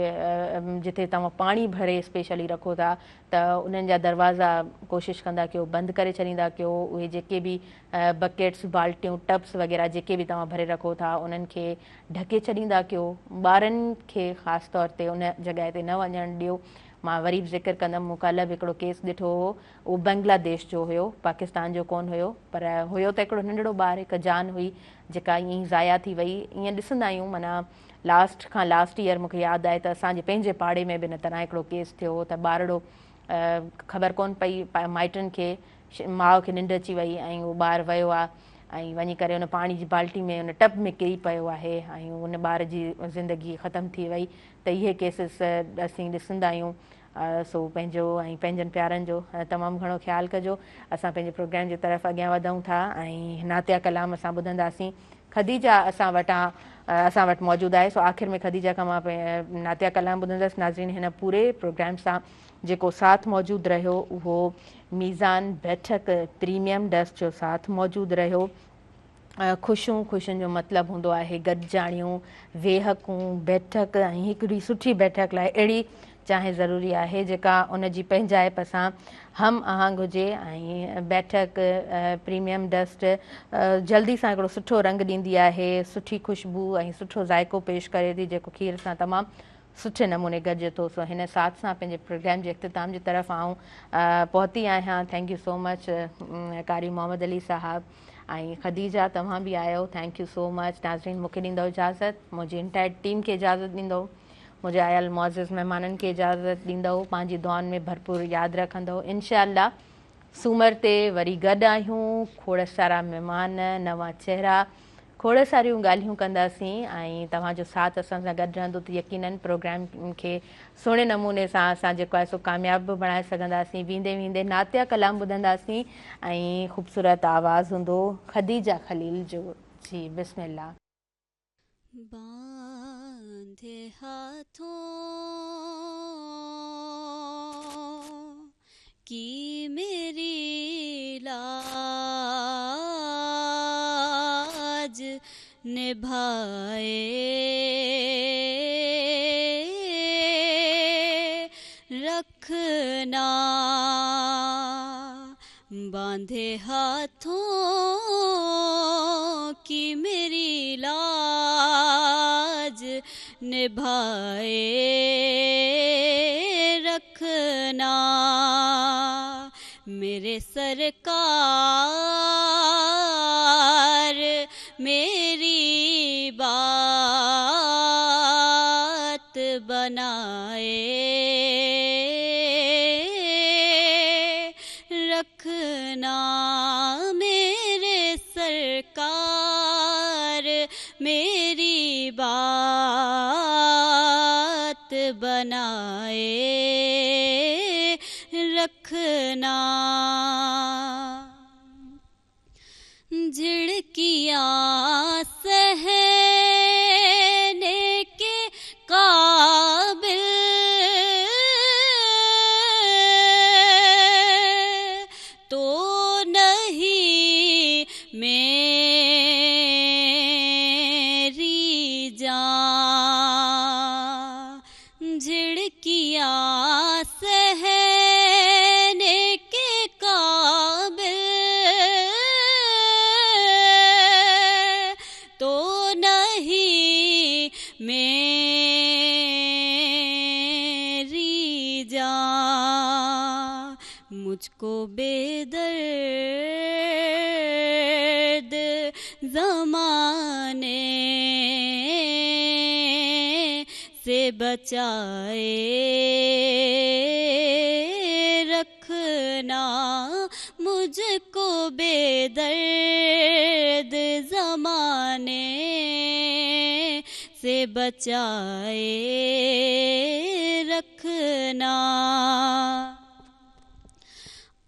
जिथे तव्हां पाणी भरे स्पेशली रखो था, त उन्हनि जा दरवाज़ा कोशिशि कंदा कयो बंदि करे छॾींदा कयो। उहे जेके बि बकेट्स, बाल्टियूं, टब्स वग़ैरह जेके बि तव्हां भरे रखो था, उन्हनि खे ढके छॾींदा कयो। ॿारनि खे ख़ासि तौर ते उन जॻह ते न वञणु ॾियो। मां वरी बि ज़िक्र कंदमि, मूं कल्ह बि हिकिड़ो केस ॾिठो हो, उहो बांग्लादेश जो हुयो, पाकिस्तान जो कोन हुयो, पर हुयो त हिकिड़ो नंढिड़ो ॿारु, हिकु जान हुई जेका ईअं ई ज़ाया थी वई। ईअं ॾिसंदा आहियूं, माना लास्ट ईयर मूंखे यादि आहे त असांजे पंहिंजे पाड़े में बि इन तरह हिकिड़ो केस थियो हो त ॿारड़ो ख़बर कोन पई, माइटनि खे, माउ खे निंड अची वई ऐं उहो ॿारु वियो आहे ऐं वञी करे उन पाणी जी बाल्टी में उन टब में किरी पियो आहे ऐं उन ॿार जी ज़िंदगी ख़तमु थी वई। त इहे केसिस असीं ॾिसंदा आहियूं। सो पंहिंजो ऐं पंहिंजनि प्यारनि जो तमामु घणो ख़्यालु कजो। असां पंहिंजे प्रोग्राम जी तरफ़ अॻियां वधूं था ऐं नातिया कलाम असां ॿुधंदासीं। खदीजा असां वटि मौजूदु आहे। सो आख़िर में खदीजा खां मां नातिया कलाम ॿुधंदसि। नाज़रीन, हिन पूरे प्रोग्राम सां जेको साथ मौजूदु रहियो उहो मीज़ान बैठक प्रीमियम डस्ट जो साथ मौजूदु रहियो। ख़ुशियुनि जो मतिलबु हूंदो आहे गॾिजाणियूं, वेहकूं, बैठक, ऐं हिकिड़ी सुठी बैठक लाइ अहिड़ी चाहे ज़रूरी आहे जेका उन जी पंहिंजाइप सां हम आहंग हुजे। ऐं बैठक प्रीमियम डस्ट जल्दी सां हिकिड़ो सुठो रंग ॾींदी आहे, सुठी खुशबू ऐं सुठो ज़ाइको पेश करे थी जेको खीर सां तमामु सुठे नमूने गॾिजे थो। सो हिन साथ सां पंहिंजे प्रोग्राम जे इख़्तिताम जी तरफ़ आऊं पहुती आहियां। थैंक यू सो मच कारी मोहम्मद अली साहब ऐं खदीजा, तव्हां बि आयो, थैंक यू सो मच। नाज़रीन, मूंखे ॾींदव इजाज़त, मुंहिंजी इंटायर टीम खे इजाज़त ॾींदव, मुंहिंजे आयल मुअज़्ज़िज़ महिमाननि खे इजाज़त ॾींदव, पंहिंजी दुआनि में भरपूर यादि रखंदव। इंशाअल्लाह सूमर ते वरी गॾु आहियूं, खोड़ सारा महिमान, नवां चहिरा, खोड़ सारियूं ॻाल्हियूं कंदासीं ऐं तव्हांजो साथ असां सां गॾु रहंदो त यकीननि प्रोग्राम खे सुहिणे नमूने सां असां जेको आहे सो कामयाबु बि बणाए सघंदासीं। वेंदे वेंदे नातिया कलाम ॿुधंदासीं ऐं ख़ूबसूरत आवाज़ हूंदो खदीजा खलील जो। जी बिस्मिल्लाह। बांधे हाथों की मेरी लाज निभाए रखना, बांधे हाथों की मेरी लाज निभाए रखना, मेरे सरकार मेरी बात बनाए रखना, मेरे सरकार मेरी बात बनाए रखना। झिड़कियाँ सहने के काबिल तो नहीं مجھ کو بے درد زمانے سے بچائے رکھنا، مجھ کو بے درد زمانے سے بچائے رکھنا.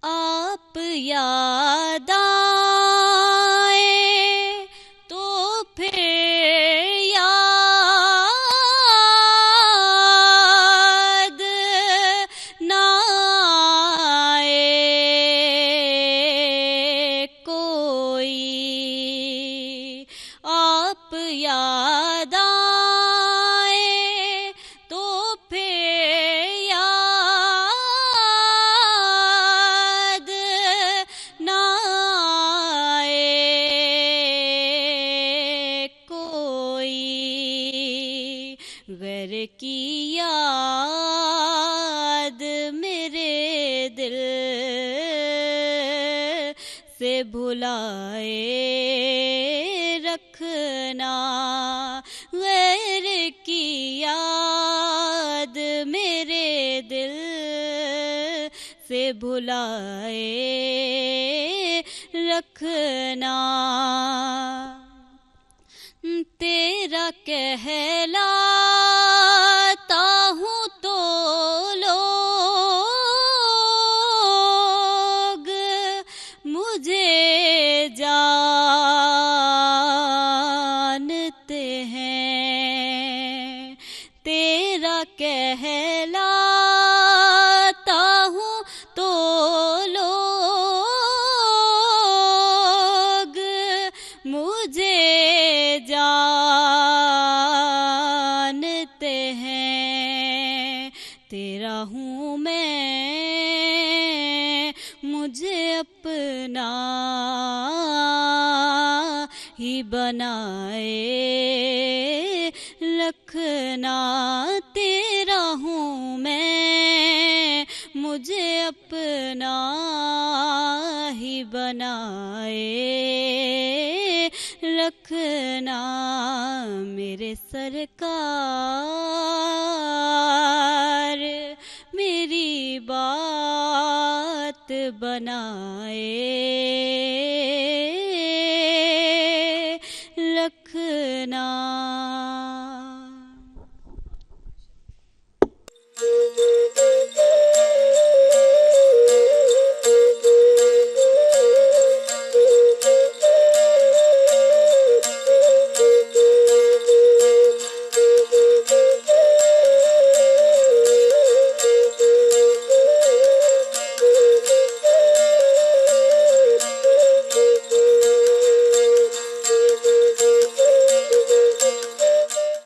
آپ یاد آئے تو پھر یاد نہ آئے کوئی. آپ یاد آئے تو پھر یاد نہ آئے کوئی. غیر کی یاد میرے دل سے بھلائے رکھنا. غیر کی یاد میرے دل سے بھلائے رکھنا. تیرا کہلاتا ہوں تو لوگ مجھے جانتے ہیں. تیرا کہلاتا ہوں تو لوگ مجھے جانتے ہیں. تیرا ہوں میں مجھے اپنا ہی بنائے رکھنا. تیرا ہوں میں مجھے اپنا ہی بنائے رکھنا. میرے سرکار میری بات بنا